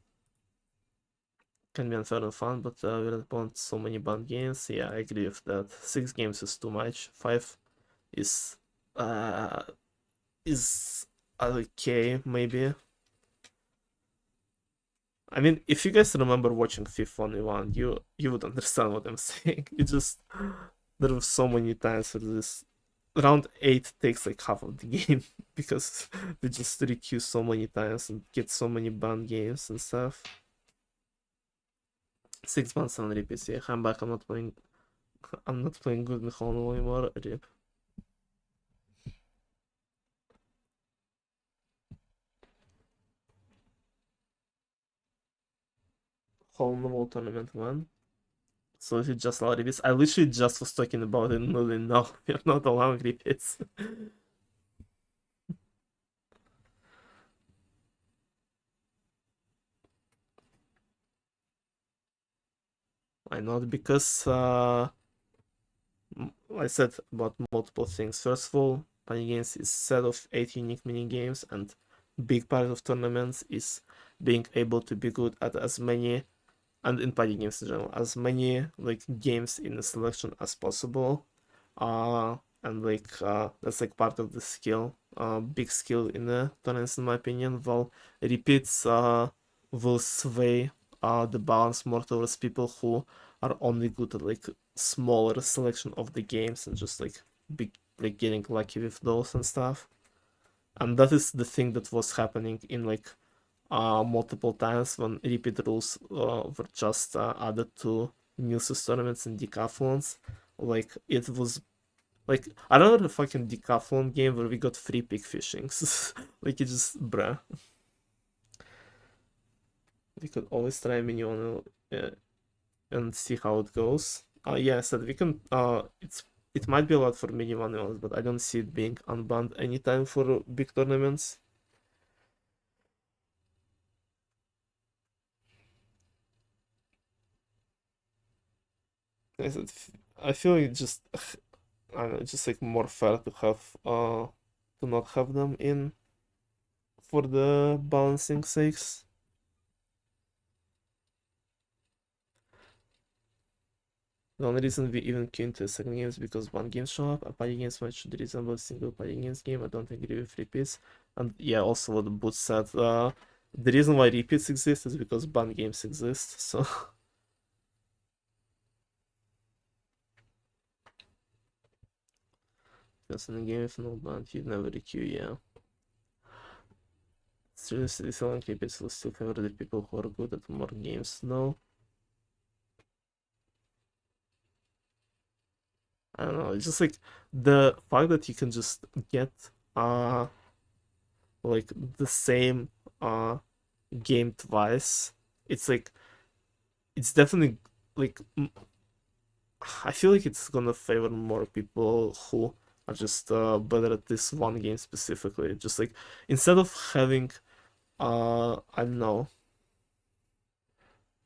Can be unfair and fun, but we're upon so many banned games. Yeah, I agree with that. 6 games is too much. 5 is uh is okay, maybe. I mean, if you guys remember watching FIFA Only One, you would understand what I'm saying. It just there were so many times where this round 8 takes like half of the game because we just requeue so many times and get so many banned games and stuff. 6 months on repeats. Yeah, I'm back. I'm not playing. I'm not playing good in Hollow anymore. Rip. Hollow tournament one. So if you just allow repeats, I literally just was talking about it. No, no, we're not allowing repeats. Why not? Because I said about multiple things. First of all, Panic Games is set of 8 unique mini games, and big part of tournaments is being able to be good at as many, and in party games in general, as many like games in a selection as possible. And like that's like part of the skill, big skill in the tournaments in my opinion. While repeats will sway the balance more towards people who are only good at like smaller selection of the games and just like big like getting lucky with those and stuff. And that is the thing that was happening in like multiple times when repeat rules were just added to Nils's tournaments and decathlons. Like it was like another fucking decathlon game where we got free pig fishings. Like it just bruh. We could always try mini one and see how it goes. Yeah, I said we can. It might be a lot for mini manuals, but I don't see it being unbanned anytime for big tournaments. I said, I feel like just I don't know, just like more fair to have to not have them in for the balancing sakes. The only reason we even queue into second game is because one game show up. A party games match should resemble a single party games game. I don't agree with repeats. And yeah, also what the boot said. The reason why repeats exist is because ban games exist. So just in a game if no ban, you'd never queue. Yeah. Seriously, selling repeats will still favor the people who are good at more games. No, I don't know. It's just like the fact that you can just get like the same uh game twice. It's like it's definitely like I feel like it's gonna favor more people who are just better at this one game specifically. Just like instead of having I don't know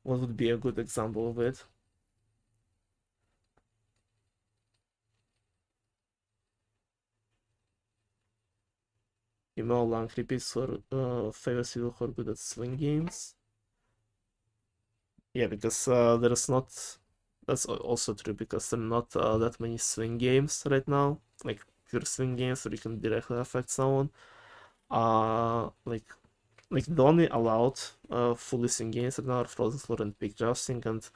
what would be a good example of it. You know, long repeats or favors people who are good at swing games. Yeah, because there's not. That's also true because there are not that many swing games right now, like pure swing games where you can directly affect someone. Like the only allowed fully swing games right now are Frozen Floor and Peak Jousting, and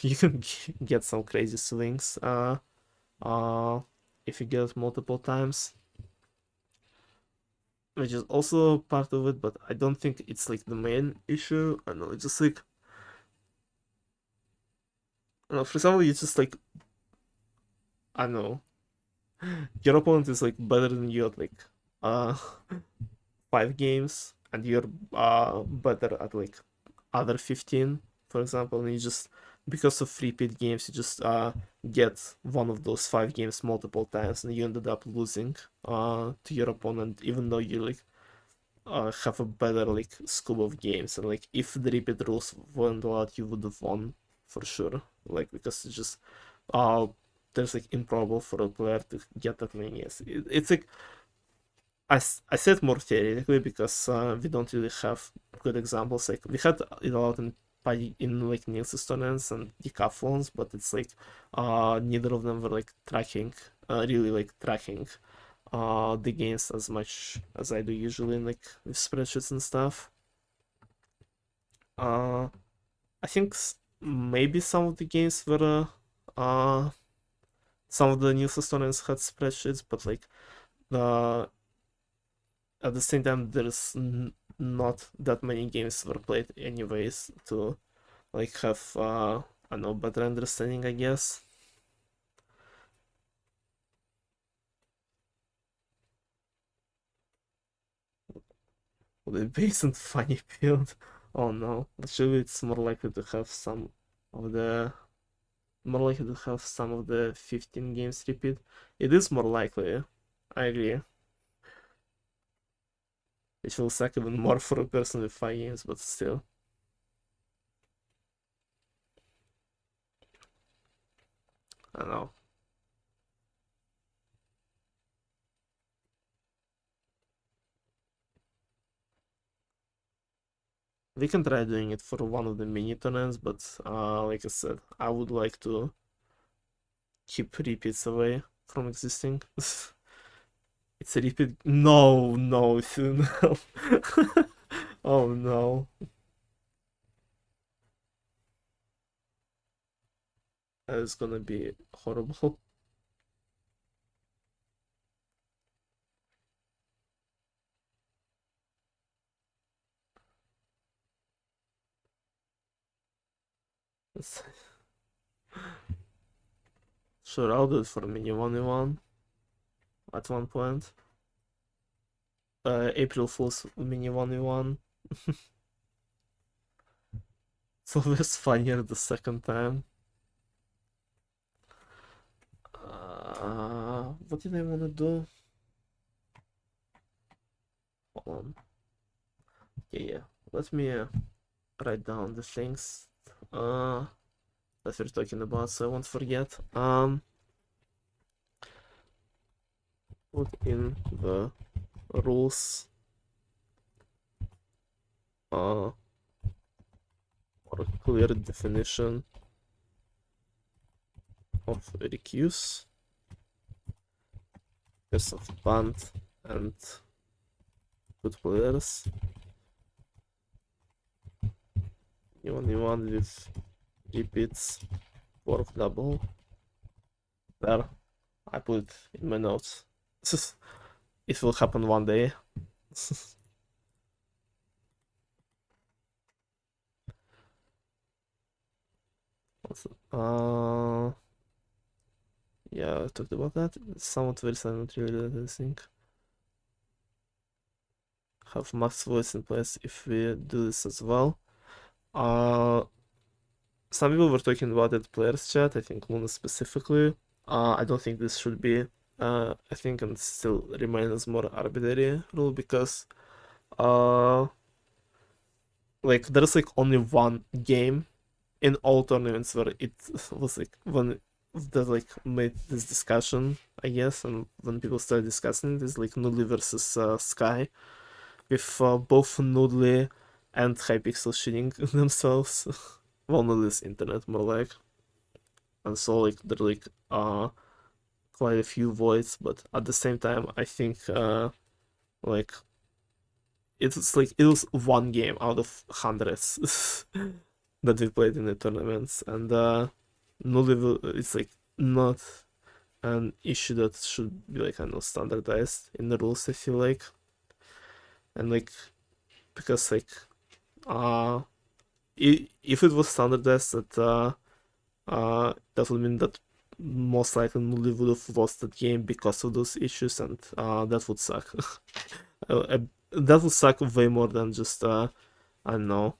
you can get some crazy swings uh if you get it multiple times, which is also part of it. But I don't think it's like the main issue. I don't know. It's just like I don't know, for example, it's just like I don't know. Your opponent is like better than you at like uh 5 games, and you're better at like other 15, for example, and you just because of repeat games you just get one of those 5 games multiple times and you ended up losing to your opponent even though you like have a better like scope of games, and like if the repeat rules weren't allowed you would have won for sure, like because it's just uh there's like improbable for a player to get that many games. It's like I said more theoretically because we don't really have good examples. Like we had it a lot in like Nielsen tournaments and decathlons, but it's like neither of them were like tracking really like tracking the games as much as I do usually in like with spreadsheets and stuff. Uh I think maybe some of the games were some of the Nielsen tournaments had spreadsheets, but like the at the same time there's not that many games were played anyways to like have I don't know better understanding, I guess. Well, based on funny field. Oh no, actually it's more likely to have some of the more likely to have some of the 15 games repeat. It is more likely, I agree. It will suck even more for a person with 5 games, but still. I don't know. We can try doing it for one of the mini tournaments, but like I said, I would like to keep repeats away from existing. It's a repeat. No, no, no. Oh no. It's gonna be horrible. Sure, I'll do it for mini 1v1 at one point. April Fool's mini 1v1. It's always funnier the second time. What did I want to do? Hold on. Yeah. Let me write down the things that we're talking about so I won't forget. Put in the rules or clear definition of recuse. Here's of band and good players. You only one with repeats, fourth double. There, I put it in my notes. It will happen one day. uh, yeah, I talked about that. It's somewhat very silent, really, I think. Have max voice in place if we do this as well. Some people were talking about it players chat, I think Luna specifically. I don't think this should be I think and still remains more arbitrary rule because uh like there's like only one game in all tournaments where it was like when they like made this discussion, I guess, and when people started discussing this like Noodly versus Sky with both Noodly and Hypixel shitting themselves. Well, Noodly's internet more like, and so like they're like quite a few voids, but at the same time I think like it's like it was one game out of hundreds that we played in the tournaments, and no level it's like not an issue that should be like kind of standardized in the rules, I feel like. And like because like uh if it was standardized that would mean that most likely Nuli would have lost that game because of those issues, and that would suck. That would suck way more than just I don't know,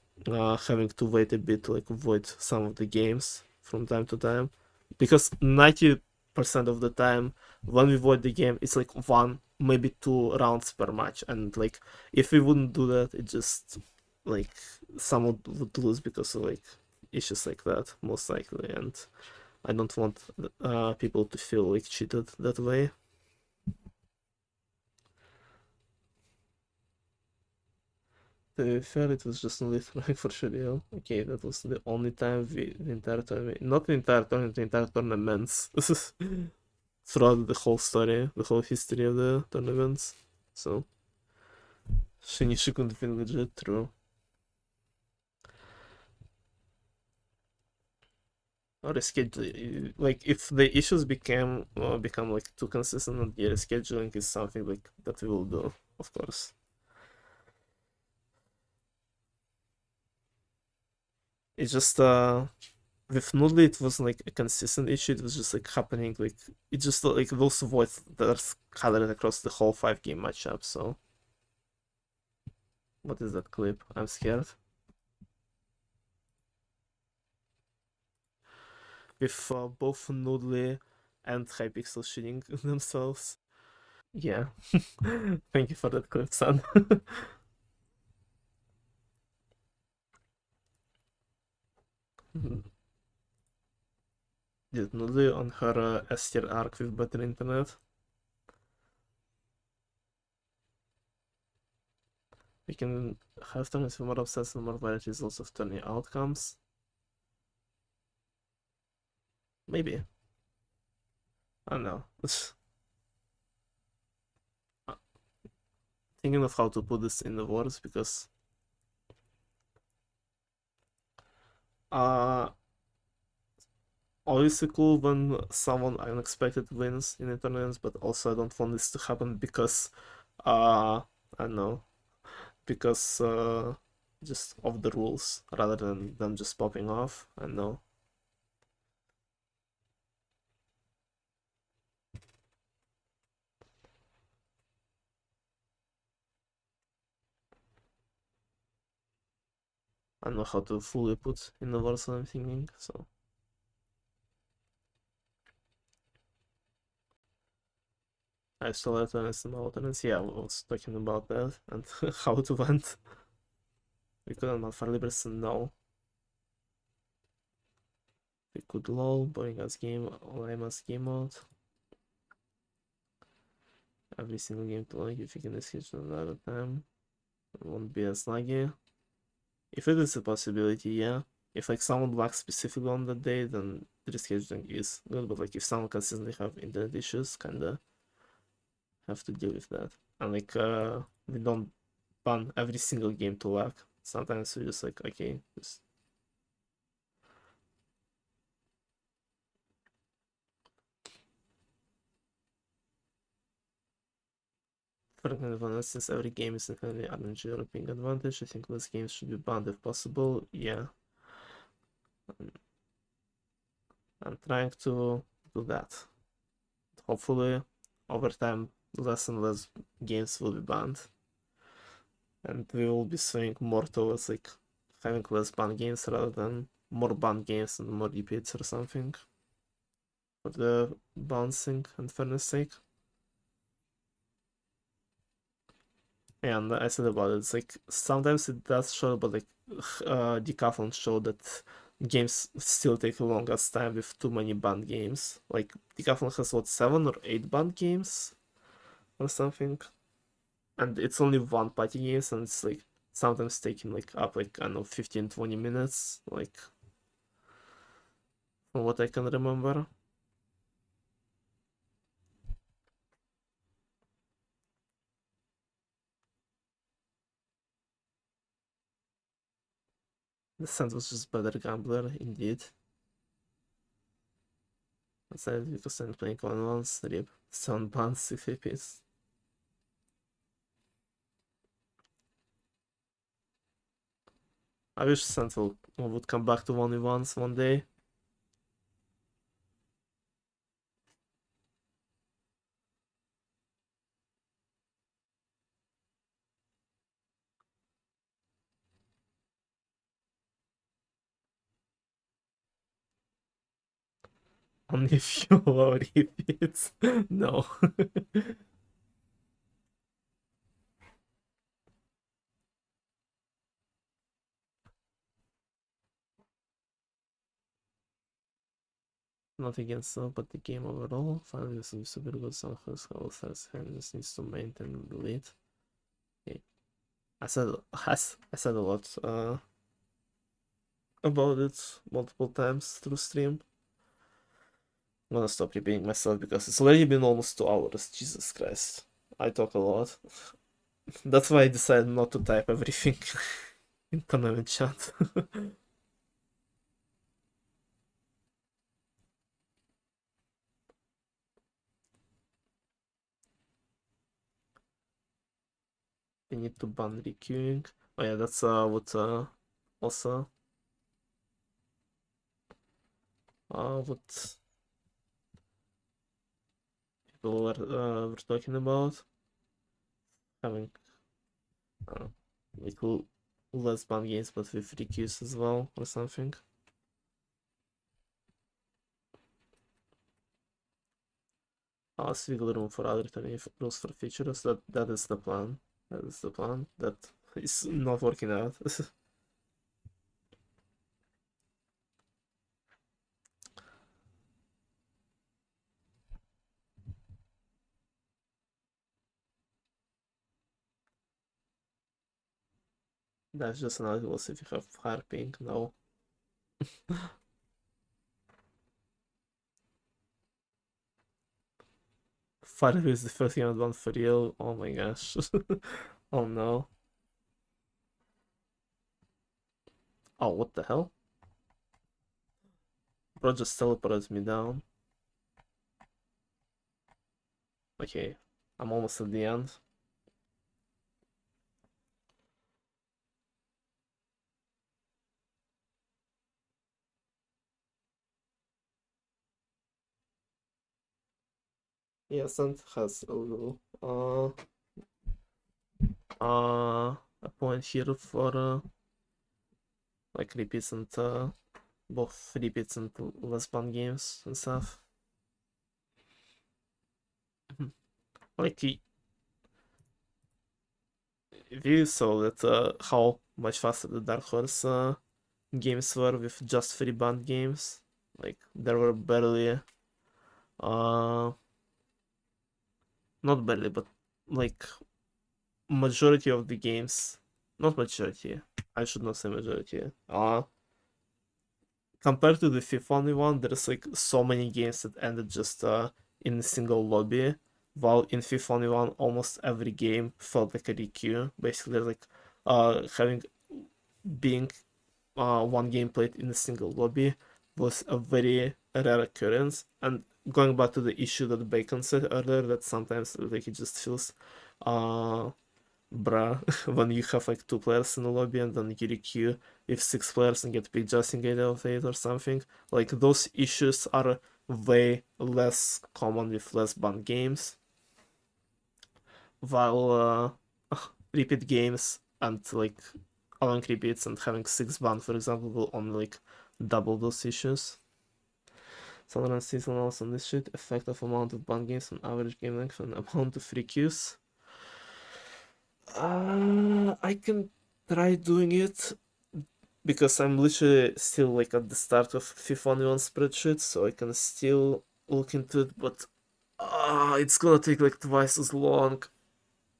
having to wait a bit to like avoid some of the games from time to time, because 90% of the time when we avoid the game, it's like one, maybe two rounds per match, and like if we wouldn't do that, it just like someone would lose because of like issues like that, most likely, and I don't want people to feel like cheated that way. To be fair, it was just only throwing for Shuriel. Okay, that was the only time the entire tournament, not the entire tournament, the entire tournaments. Throughout the whole story, the whole history of the tournaments. So, Shinichi couldn't be legit, true. Or reschedule, like if the issues become like too consistent, yeah, rescheduling is something like that we will do, of course. It's just with Noodle it was like a consistent issue. It was just like happening like it just like those voids that are scattered across the whole 5 game matchup. So what is that clip? I'm scared. With both Noodle and Hypixel shooting themselves. Yeah. Thank you for that clip, son. Did Noodle on her S tier arc with better internet? We can have tournaments with more upsets and more varied results of tourney outcomes. Maybe. I don't know. Thinking of how to put this in the words because uh obviously cool when someone unexpected wins in tournaments, but also I don't want this to happen because I don't know, because just of the rules rather than them just popping off. I know. I don't know how to fully put in the words that I'm thinking, so I still have to understand about tenants. Yeah, I was talking about that and how it went. We couldn't not for Liberson, no. We could lol, boring as game, Lama's game mode. Every single game to like if you can escape another time. It won't be as laggy. If it is a possibility, yeah. If like someone lacks specifically on that day, then the rescheduling is good. But like if someone consistently have internet issues, kinda have to deal with that. And like we don't ban every single game to lag. Sometimes we just like okay, just for example, since every game is inherently RNG or ping advantage, I think less games should be banned if possible. Yeah, I'm trying to do that. Hopefully, over time, less and less games will be banned, and we will be swinging more towards like having less banned games rather than more banned games and more repeats or something for the balancing and fairness sake. And I said about it, it's like sometimes it does show, but like Decathlon showed that games still take the longest time with too many banned games. Like Decathlon has what 7 or 8 banned games or something, and it's only one party games, and it's like sometimes taking like up like I don't know 15-20 minutes, like from what I can remember. The sense was just better gambler indeed. Aside because I'm playing on once, rip 7 bans, 6 APs. I wish Central would come back to 1v1s one day. Only if you allow repeats. No. Not against so, but the game overall. Finally, some super good some first couple starts and just needs to maintain the lead. Okay. I said a lot about it multiple times through stream. I'm gonna stop repeating myself because it's already been almost 2 hours. Jesus Christ. I talk a lot. That's why I decided not to type everything in tournament chat. I need to ban requeuing. Oh yeah, that's what also what people were talking about having uh, like less ban games but with requeues as well or something. Wiggle room for other turning rules for features. That is the plan. That is the plan. That is not working out. That's just another rules if you have higher ping. No. Fire is the first game advance for real. Oh my gosh. Oh no. Oh, what the hell? Bro just teleported me down. Okay, I'm almost at the end. Yeah, Ascent has a little a point here for like repeats and both repeats and less fun games and stuff. Like if you saw that how much faster the Dark Horse games were with just free banned games, like there were barely uh not barely but like majority of the games, not majority, I should not say majority, compared to the FIFA only one, there's like so many games that ended just in a single lobby, while in FIFA only one almost every game felt like a requeue. Basically like having being one game played in a single lobby was a very rare occurrence. And going back to the issue that Bacon said earlier, that sometimes like it just feels bruh when you have like two players in the lobby and then you queue if six players and get picked just in 8 out of 8 or something. Like those issues are way less common with less banned games, while repeat games and like allowing repeats and having six banned, for example, will only like double those issues. Tolerance seasonals on this shit, effective amount of banned games on average game length and amount of free queues. I can try doing it because I'm literally still like at the start of FIFA Only One spreadsheet, so I can still look into it, but it's gonna take like twice as long.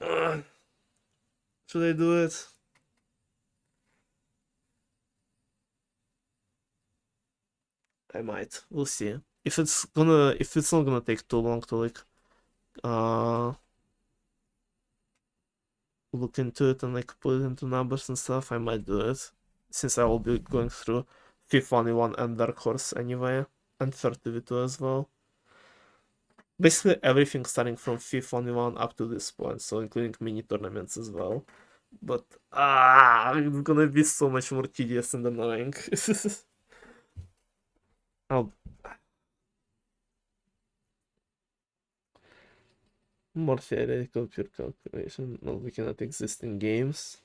Uh, should I do it? I might. We'll see. If it's not gonna take too long to like uh look into it and like put it into numbers and stuff, I might do it. Since I will be going through FIFA Only One and Dark Horse anyway, and 30v2 as well. Basically everything starting from FIFA Only One up to this point, so including mini tournaments as well. But it's gonna be so much more tedious and annoying. Oh, more theoretical pure calculation, not looking at existing games.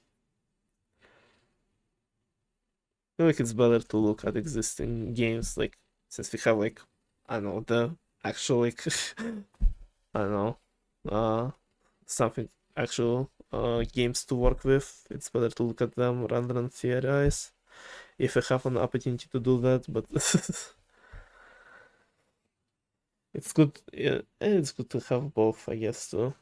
I feel like it's better to look at existing games, like since we have like I don't know the actual like I don't know uh something actual games to work with. It's better to look at them rather than theorize. If I have an opportunity to do that, but it's good. Yeah, it's good to have both, I guess. Too.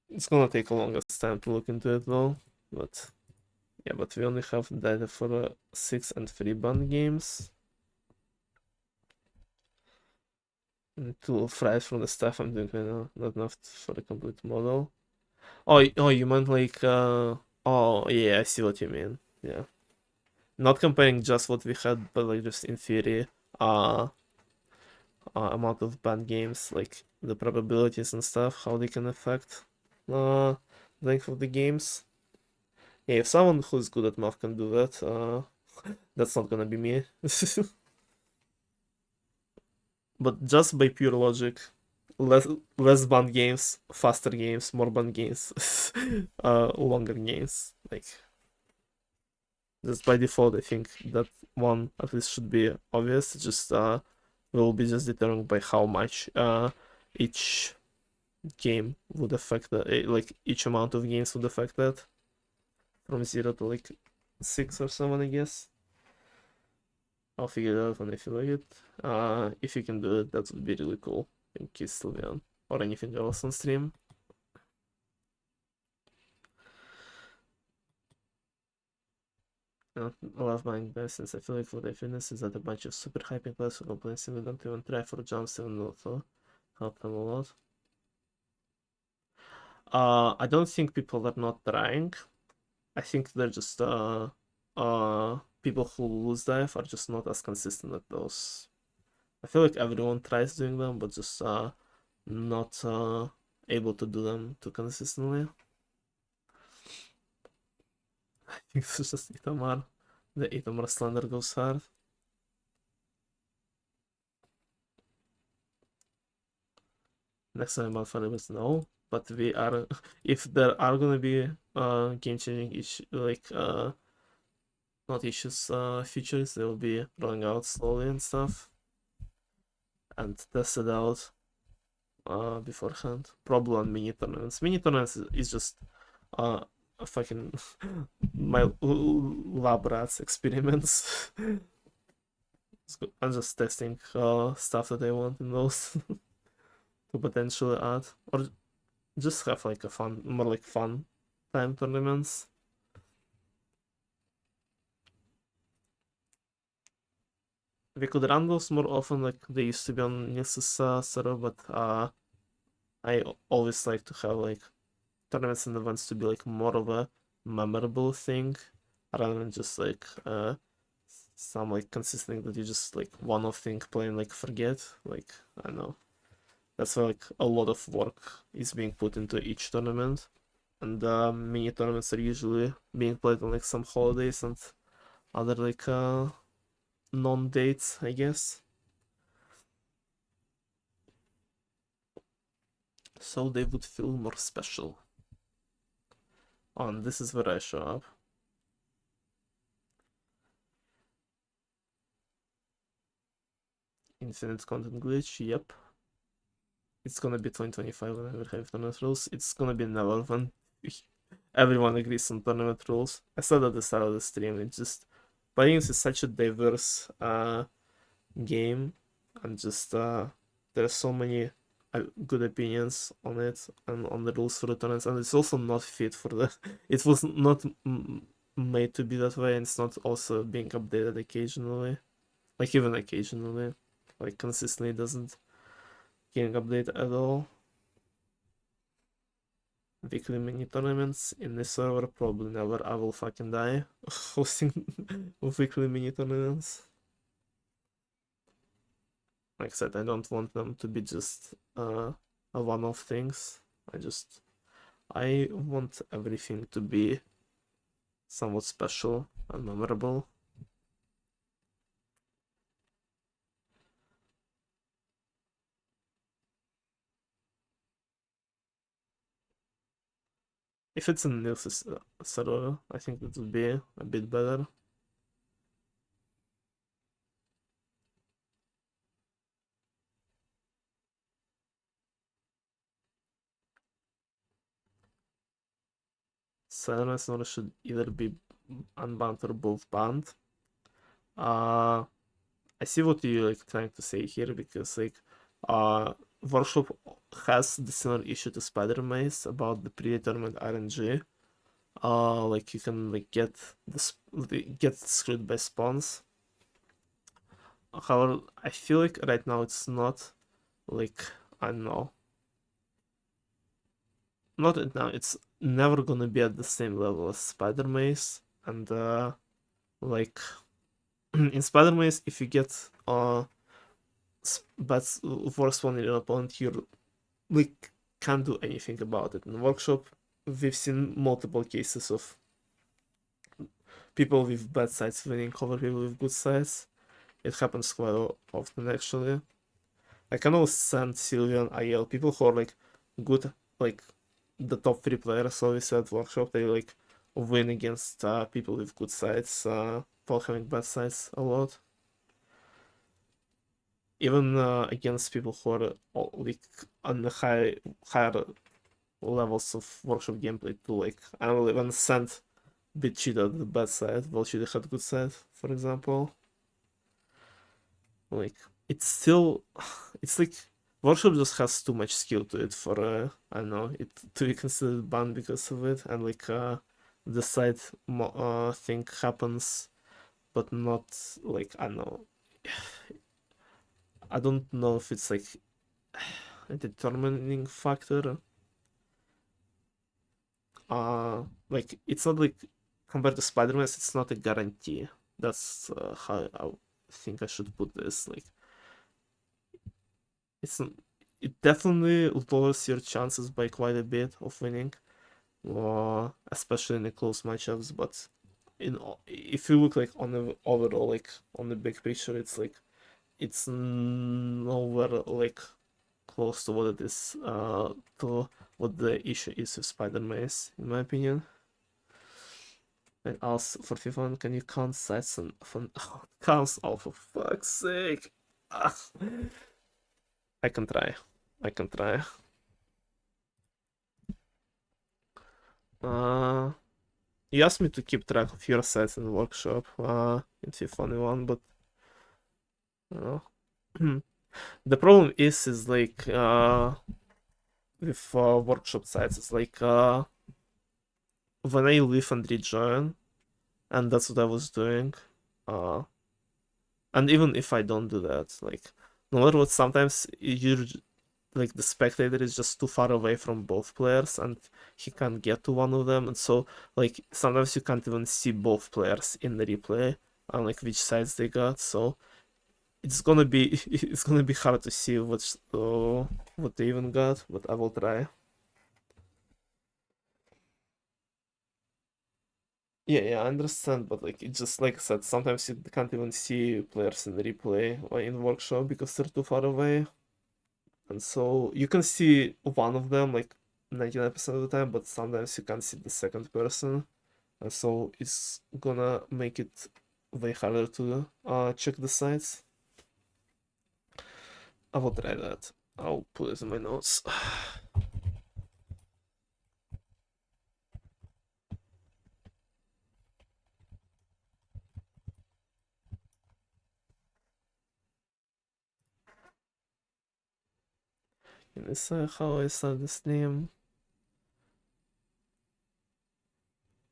It's gonna take a longest time to look into it though. But yeah, but we only have data for 6 and 3 band games. And to fry from the stuff I'm doing right now, not enough for the complete model. Oh, you meant like oh yeah, I see what you mean. Yeah, not comparing just what we had, but like just in theory, uh amount of banned games, like the probabilities and stuff, how they can affect uh length of the games. Yeah, if someone who's good at math can do that, that's not gonna be me. But just by pure logic, less less banned games, faster games, more banned games, longer games. Like just by default, I think that one at least should be obvious. Just will be just determined by how much each game would affect that, like each amount of games would affect that from 0 to like 6 or 7, I guess. I'll figure it out when I feel like it. If you can do it, that would be really cool. Thank you, Sylvian. Or anything else on stream. I love buying best since I feel like what I finished is that a bunch of super hyping players who complain simply don't even try for jumps even though help them a lot. I don't think people are not trying. I think they're just people who lose dive are just not as consistent at those. I feel like everyone tries doing them, but just not able to do them too consistently. I think it's just Itamar. The Itamar slender goes hard. Next time about Firebase, no. But we are, if there are gonna be game changing issue, like not issues, features, they will be rolling out slowly and stuff, and tested out beforehand. Probably on mini tournaments. Mini tournaments is just a fucking my lab rats experiments. I'm just testing stuff that I want in those to potentially add, or just have like a fun, more like fun time tournaments. We could run those more often, like they used to be on Nils's server, but I always like to have like tournaments and events to be like more of a memorable thing rather than just like some like consistent that you just like one-off thing playing like forget. Like I don't know. That's why like a lot of work is being put into each tournament. And mini tournaments are usually being played on like some holidays and other like non-dates, I guess. So they would feel more special. Oh, and this is where I show up. Infinite content glitch, yep. It's gonna be 2025 when I will have tournament rules. It's gonna be never when everyone agrees on tournament rules. I said at the start of the stream, it's just playing is such a diverse game, and just there's so many good opinions on it and on the rules for the tournaments, and it's also not fit for the. It was not made to be that way, and it's not also being updated occasionally, like even occasionally, like consistently doesn't getting update at all. Weekly mini tournaments in this server, probably never. I will fucking die hosting weekly mini tournaments. Like I said, I don't want them to be just a one-off things. I want everything to be somewhat special and memorable. If it's in Nils' server, I think it would be a bit better. Silence Notice should either be unbanned or both banned. I see what you're like trying to say here, because like Workshop has the similar issue to Spider Maze about the predetermined RNG. Like you can like get screwed by spawns. However, I feel like right now it's not like, I don't know. Not right now, it's never gonna be at the same level as Spider Maze. And like in Spider Maze, if you get but worst one in your opponent, you like can't do anything about it. In Workshop, we've seen multiple cases of people with bad sides winning over people with good sides. It happens quite often actually. I can always send Sylvia and IL, people who are like good, like the top 3 players always at Workshop, they like win against people with good sides while having bad sides a lot. Even against people who are like on the higher levels of Workshop gameplay too. Like I will even send bit cheated the bad side while she had good side, for example. Like it's still, it's like Workshop just has too much skill to it for I don't know it to be considered banned because of it, and like the side thing happens, but not like, I don't know. I don't know if it's like a determining factor. Like it's not like compared to Spider-Man, it's not a guarantee. That's how I think I should put this. Like, it's it definitely lowers your chances by quite a bit of winning, especially in the close matchups. But if you look like on the overall, like on the big picture, it's like it's nowhere like close to what it is to what the issue is with Spider Maze, in my opinion. And also for FIFA, can you count sites and fun counts? Oh, for fuck's sake! Ah, I can try. I can try. Uh, you asked me to keep track of your sites in the workshop in FIFA one, but uh, the problem is like with workshop sites, it's like when I leave and rejoin, and that's what I was doing. Uh, and even if I don't do that, like no matter what, sometimes you like the spectator is just too far away from both players and he can't get to one of them, and so like sometimes you can't even see both players in the replay and like which sides they got. So it's gonna be it's gonna be hard to see what they even got, but I will try. Yeah, I understand, but like it's just like I said, sometimes you can't even see players in the replay or in workshop because they're too far away. And so you can see one of them like 99% of the time, but sometimes you can't see the second person. And so it's gonna make it way harder to check the sites. I will try that. I'll put it in my notes. Can I say how I said this name?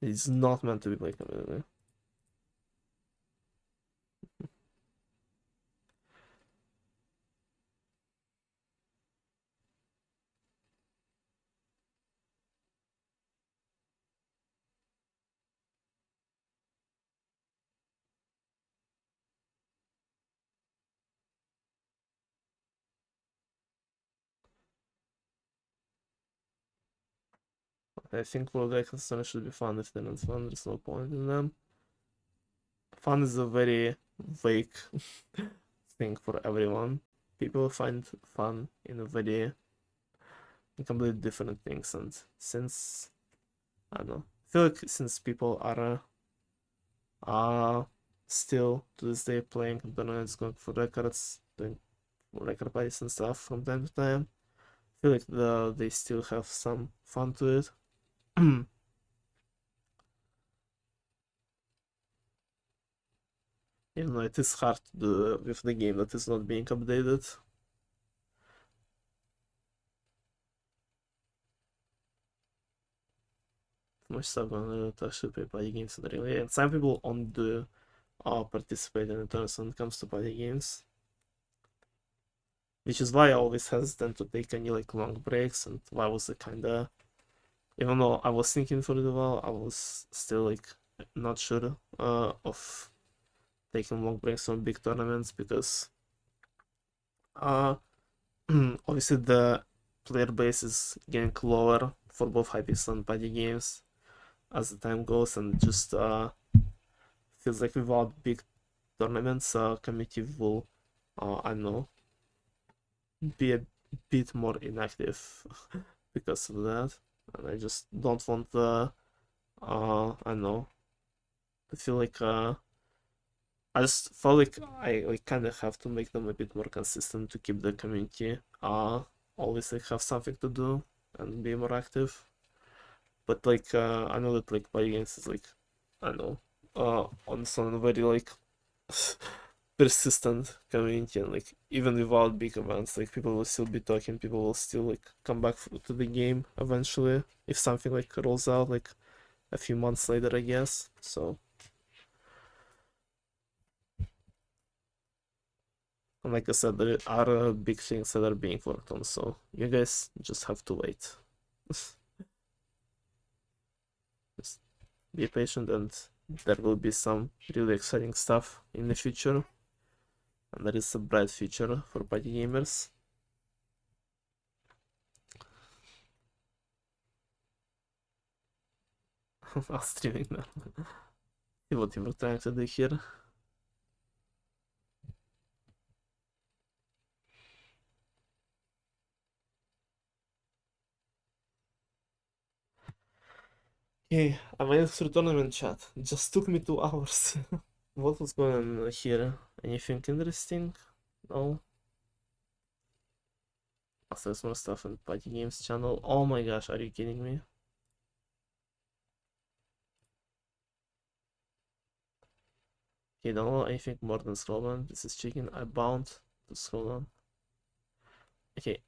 It's not meant to be like a I think World Extra should be fun. If they're not fun, there's no point in them. Fun is a very vague thing for everyone. People find fun in a very completely different things, and since I don't know, I feel like since people are still to this day playing components, going for records, doing record parties and stuff from time to time, I feel like they still have some fun to it. Even though it is hard to do with the game that is not being updated. Much stuff going to actually play party games in the real. And some people only do participate in the tournaments when it comes to party games, which is why I always hesitant to take any like long breaks, and why I was kind of, even though I was thinking for it a while, I was still like not sure of taking long breaks from big tournaments because uh obviously the player base is getting lower for both Hypixel and party games as the time goes, and just feels like without big tournaments, committee will I don't know, be a bit more inactive because of that, and I just don't want I don't know, to feel like I just felt like I like kind of have to make them a bit more consistent to keep the community always like have something to do and be more active. But like I know that like play games is like I don't know on some very like persistent community, and like even without big events, like people will still be talking, people will still like come back to the game eventually if something like rolls out like a few months later, I guess. So, and like I said, there are big things that are being worked on, so you guys just have to wait. Just be patient and there will be some really exciting stuff in the future, and there is a bright future for party gamers. I'll streaming now. See what you were trying to do here. Okay, I managed to tournament chat. Just took me 2 hours. What was going on here? Anything interesting? No? Oh, there's more stuff on Party Games channel. Oh my gosh, are you kidding me? Okay, don't know anything more than scroll down. This is chicken. I bound to scroll down. Okay,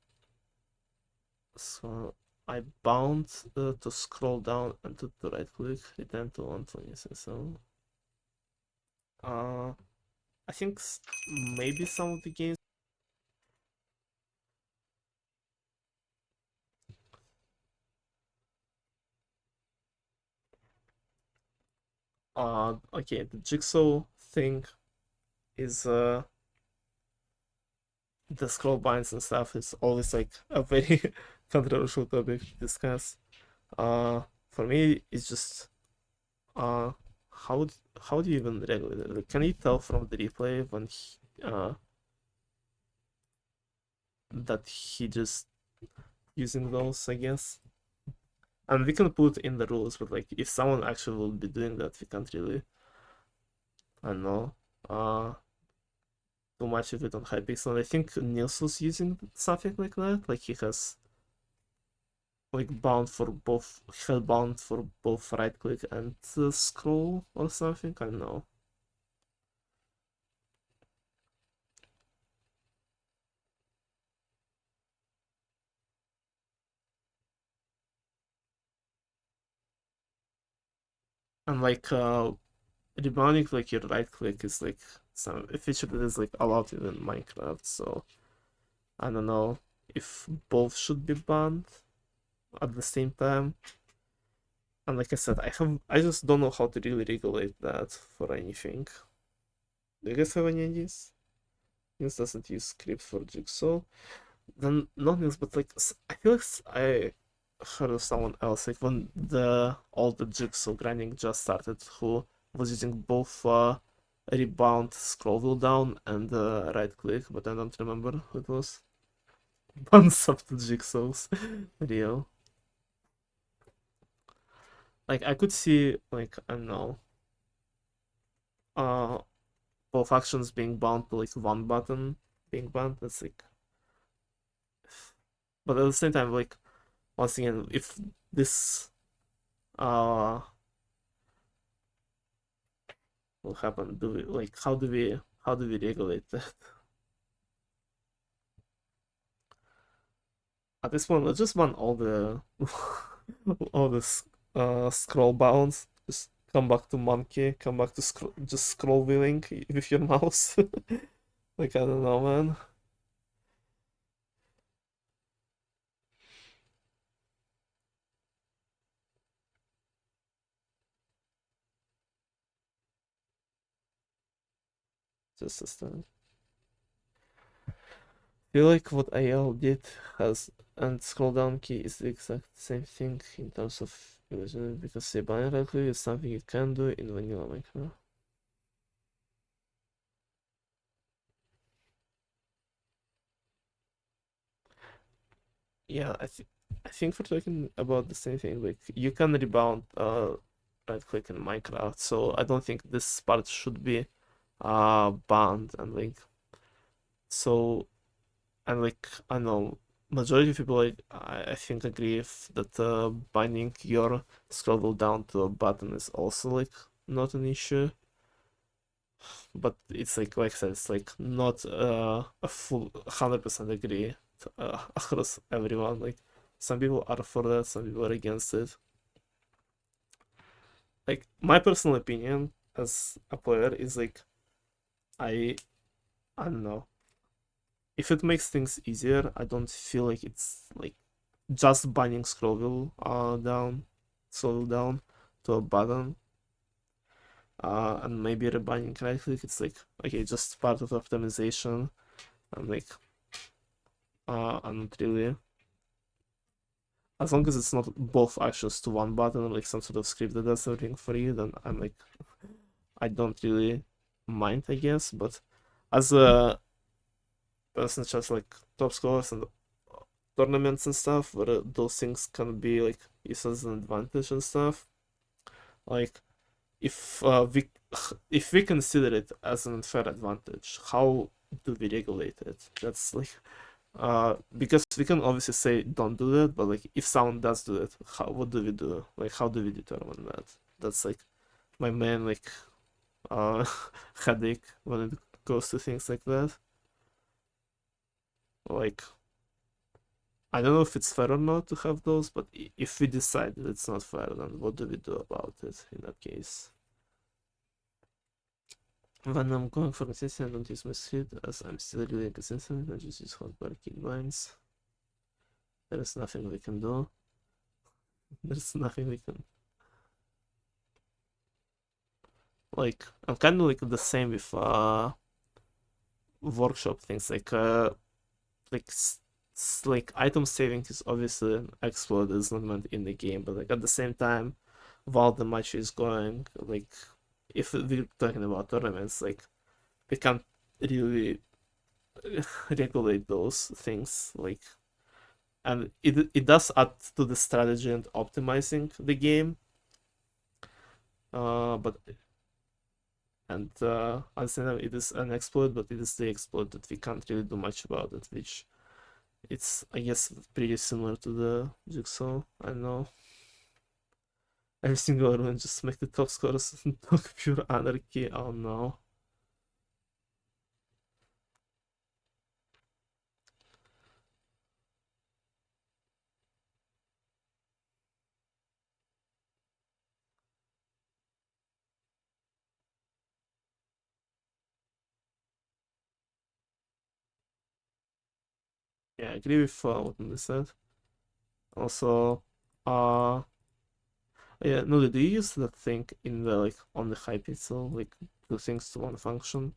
so I bound to scroll down and to right click, return to 126. So, I think maybe some of the games. Okay, the jigsaw thing is the scroll binds and stuff is always like a very controversial topic to discuss. For me, it's just uh, how how do you even regulate it? Like, can you tell from the replay when that he just using those? I guess, and we can put in the rules, but like if someone actually will be doing that, we can't really. I don't know. Too much of it on Hypixel. I think Nils was using something like that. Like he has like bound for both, he had bound for both right click and scroll or something. I don't know. And like rebounding like your right click is like some a feature that is like allowed in Minecraft. So I don't know if both should be banned at the same time. And like I said, I just don't know how to really regulate that for anything. Do you guys have any ideas? This doesn't use script for Jigsaw. Then not Nils, but like I feel like I heard of someone else like when the all the Jigsaw grinding just started, who was using both rebound scroll wheel down and right click, but I don't remember who it was. Buns up the Jigsaws, real. Like I could see like I don't know, uh, both actions being bound to like one button being banned. That's like, but at the same time, like once again, if this uh will happen, do we like how do we regulate that? At this point, let's just ban all the all the scroll bounds. Just come back to monkey, come back to just scroll wheeling with your mouse. Like I don't know, man. Just a stand. Feel like what AL did has and scroll down key is the exact same thing in terms of illusion because say binary right click is something you can do in vanilla Minecraft. Yeah, I think we're talking about the same thing. Like you can rebound right click in Minecraft, so I don't think this part should be banned and like so and like I know majority of people like I think agree if that binding your scroll wheel down to a button is also like not an issue. But it's like I said, it's like not a full 100% agree across everyone. Like some people are for that, some people are against it. Like my personal opinion as a player is like I I don't know. If it makes things easier, I don't feel like it's like just binding scroll wheel down, scroll wheel down to a button. and maybe rebinding right click. It's like, okay, just part of optimization. And like, I'm not really, as long as it's not both actions to one button, like some sort of script that does everything for you, then I'm like, I don't really mind, I guess. But as a person just like top scores and tournaments and stuff, where those things can be like used as an advantage and stuff, like if if we consider it as an unfair advantage, how do we regulate it? That's like because we can obviously say don't do that, but like if someone does do it, what do we do? Like how do we determine that? That's like my main like uh headache when it goes to things like that. Like I don't know if it's fair or not to have those, but if we decide that it's not fair, then what do we do about it in that case? When I'm going for consistency, I don't use my script as I'm still really consistent. I just use hotbar keybinds. There is nothing we can do. There's nothing we can. Like, I'm kind of like the same with workshop things. Like, like item saving is obviously an exploit that is not meant in the game, but like at the same time, while the match is going, like, if we're talking about tournaments, like, we can't really regulate those things. Like, and it does add to the strategy and optimizing the game. But and at the same time, it is an exploit, but it is the exploit that we can't really do much about it, which it's I guess pretty similar to the jigsaw. I don't know. Every single everyone just make the top scores and talk pure anarchy. Oh no. Yeah, I agree with what they said. Also, uh, yeah, no, do you use that thing in the like on the high pixel, like two things to one function?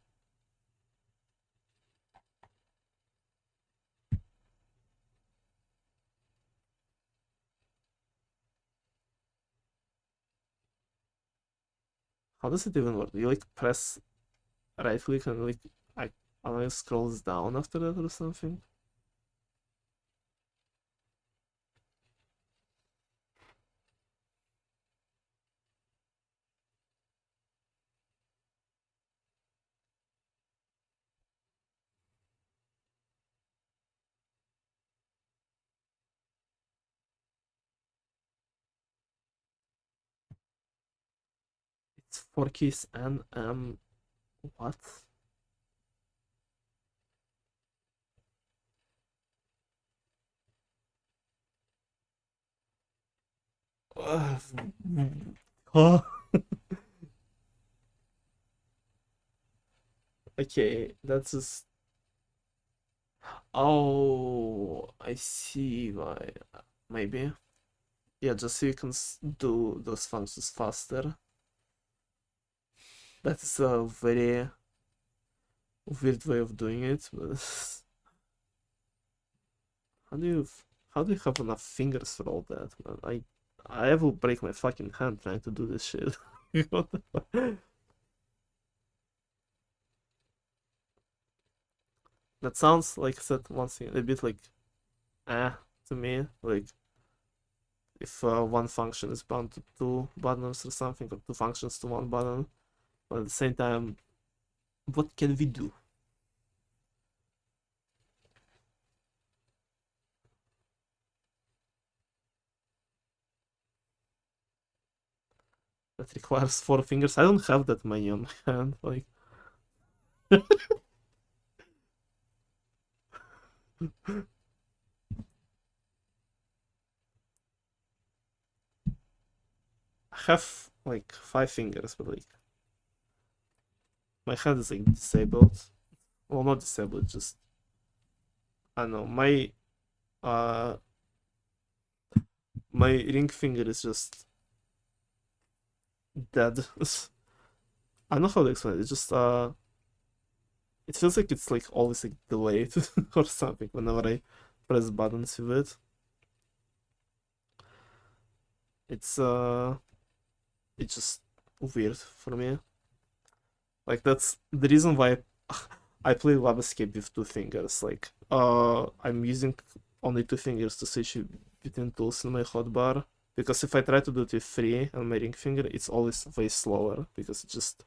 How does it even work? Do you like press right click and like I don't know, it scrolls down after that or something? It's four keys and what? Uh, huh? Okay, that's just. Oh, I see why. Maybe. Yeah, just so you can do those functions faster. That is a very weird way of doing it, but how do you how do you have enough fingers for all that, man? I will break my fucking hand trying to do this shit. What the fuck? That sounds like I said once again a bit like to me. Like if one function is bound to two buttons or something, or two functions to one button, but at the same time, what can we do? That requires four fingers. I don't have that many on my hand. Like I have like five fingers, but like my hand is like disabled. Well, not disabled, just I don't know. Uh my ring finger is just dead. I don't know how to explain it. It's just it feels like it's like always like delayed or something whenever I press buttons with it. It's it's just weird for me. Like that's the reason why I play Lab Escape with two fingers. Like I'm using only two fingers to switch between tools in my hotbar. Because if I try to do it with three and my ring finger, it's always way slower because it just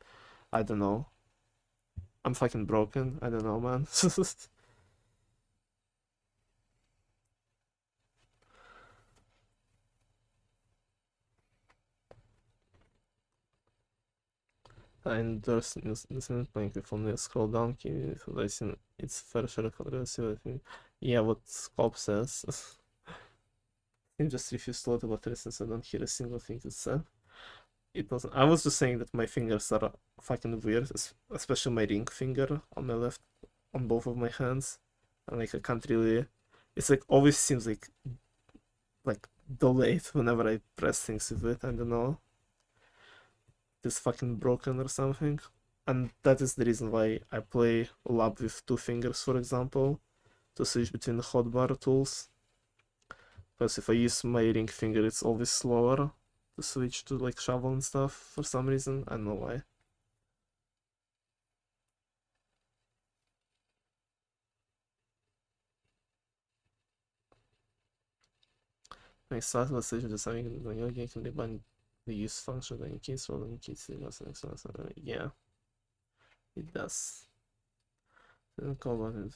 I don't know. I'm fucking broken. I don't know, man. And there's this playing with only a scroll down key, so I think it's fair share of aggressive, I think. Yeah, what Sculpt says. He just refused to let about it since I don't hear a single thing it said. It doesn't. I was just saying that my fingers are fucking weird, especially my ring finger on my left, on both of my hands, and like I can't really. It's like always seems like delayed whenever I press things with it. I don't know, it's fucking broken or something. And that is the reason why I play lab with two fingers, for example, to switch between the hotbar tools. Because if I use my ring finger, it's always slower to switch to like shovel and stuff for some reason. I don't know why. Like start message just having when your game can define the use function and keys rather than keys. Yeah, it does. Call button.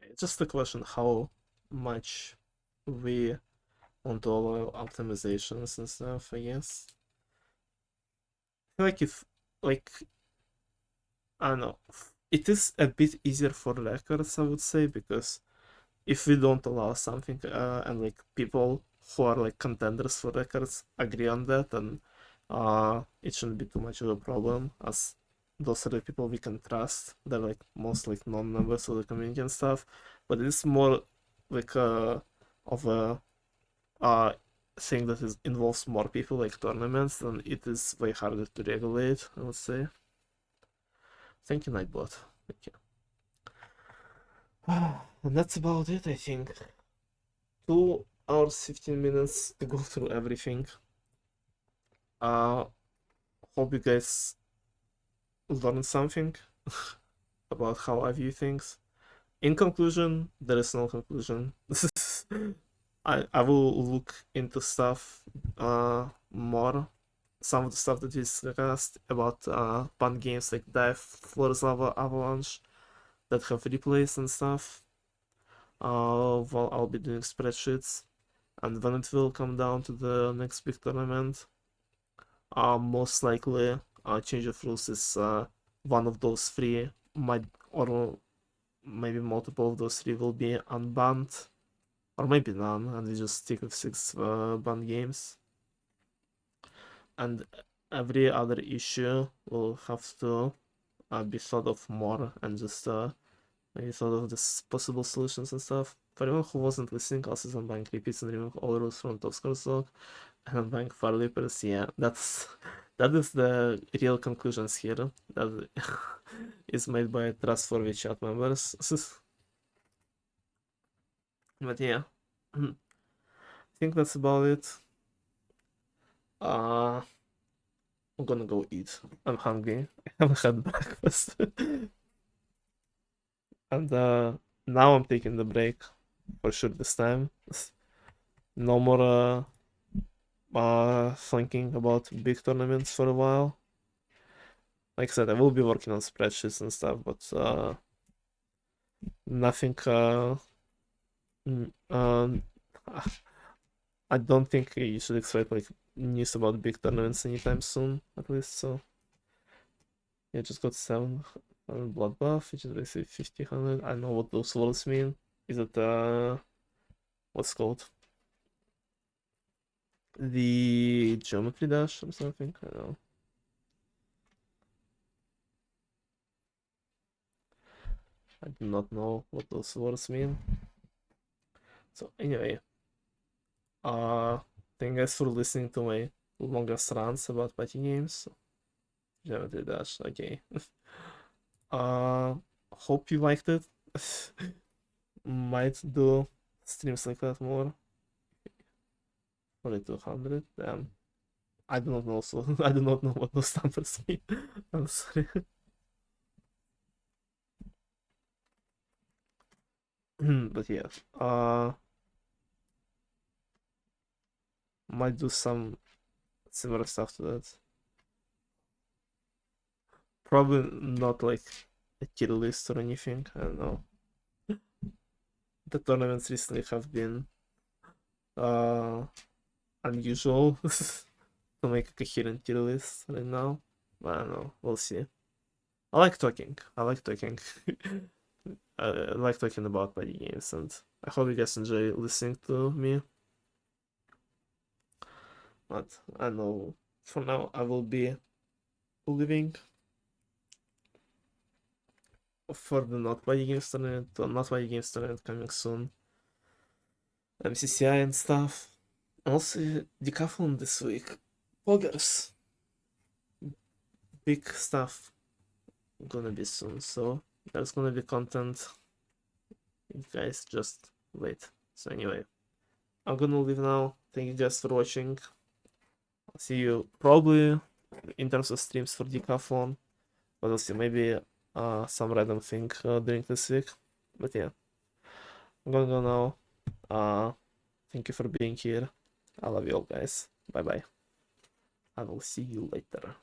It's just a question how much we want to allow optimizations and stuff, I guess. I feel like if, like, I don't know, it is a bit easier for records, I would say, because if we don't allow something and like people who are like contenders for records agree on that, then it shouldn't be too much of a problem, as those are the people we can trust. They're like most like non-members of the community and stuff. But it's more like of a uh thing that involves more people, like tournaments, then it is way harder to regulate, I would say. Thank you, Nightbot. Thank you. And that's about it, I think. 2 hours 15 minutes to go through everything. Uh Hope you guys learned something about how I view things. In conclusion, there is no conclusion. I will look into stuff more. Some of the stuff that we discussed about fun games like Dive, Floors Lava, Avalanche that have replays and stuff. While I'll be doing spreadsheets. And when it will come down to the next big tournament, most likely Change of Rules is one of those three, might or maybe multiple of those three will be unbanned, or maybe none, and we just stick with six banned games. And every other issue will have to be thought of more and just maybe thought of this possible solutions and stuff. For anyone who wasn't listening, also some bank repeats and remove all rules from top scores log and bank far leapers. Yeah, that is the real conclusions here. That is made by trustworthy chat members. But yeah, I think that's about it. Uh, I'm gonna go eat. I'm hungry. I haven't had breakfast. And now I'm taking the break for sure this time. No more thinking about big tournaments for a while. Like I said, I will be working on spreadsheets and stuff, but nothing. Mm, um, I don't think you should expect like news about big tournaments anytime soon, at least. So Yeah, just got 700 blood buff, which is basically 50, 100. I don't know what those words mean. Is it what's it called? The geometry dash or something? I don't know. I do not know what those words mean. So anyway, thank you guys for listening to my longest rants about fighting games. Geometry dash, okay. Uh, hope you liked it. Might do streams like that more. 4200. I do not know. So I do not know what those numbers mean. I'm sorry. But yeah, might do some similar stuff to that. Probably not like a tier list or anything. I don't know. The tournaments recently have been uh unusual to make a coherent tier list right now. But I don't know. We'll see. I like talking. I like talking. I like talking about fighting games, and I hope you guys enjoy listening to me. But I know for now I will be leaving for the not fighting games tournament, not fighting games tournament coming soon. MCCI and stuff. Also, Decathlon this week. Poggers. Big stuff gonna be soon, so there's gonna be content. You guys just wait. So anyway, I'm gonna leave now. Thank you guys for watching. I'll see you probably in terms of streams for Decathlon. But we'll see, maybe some random thing during this week. But yeah, I'm gonna go now. Thank you for being here. I love you all, guys. Bye bye. I will see you later.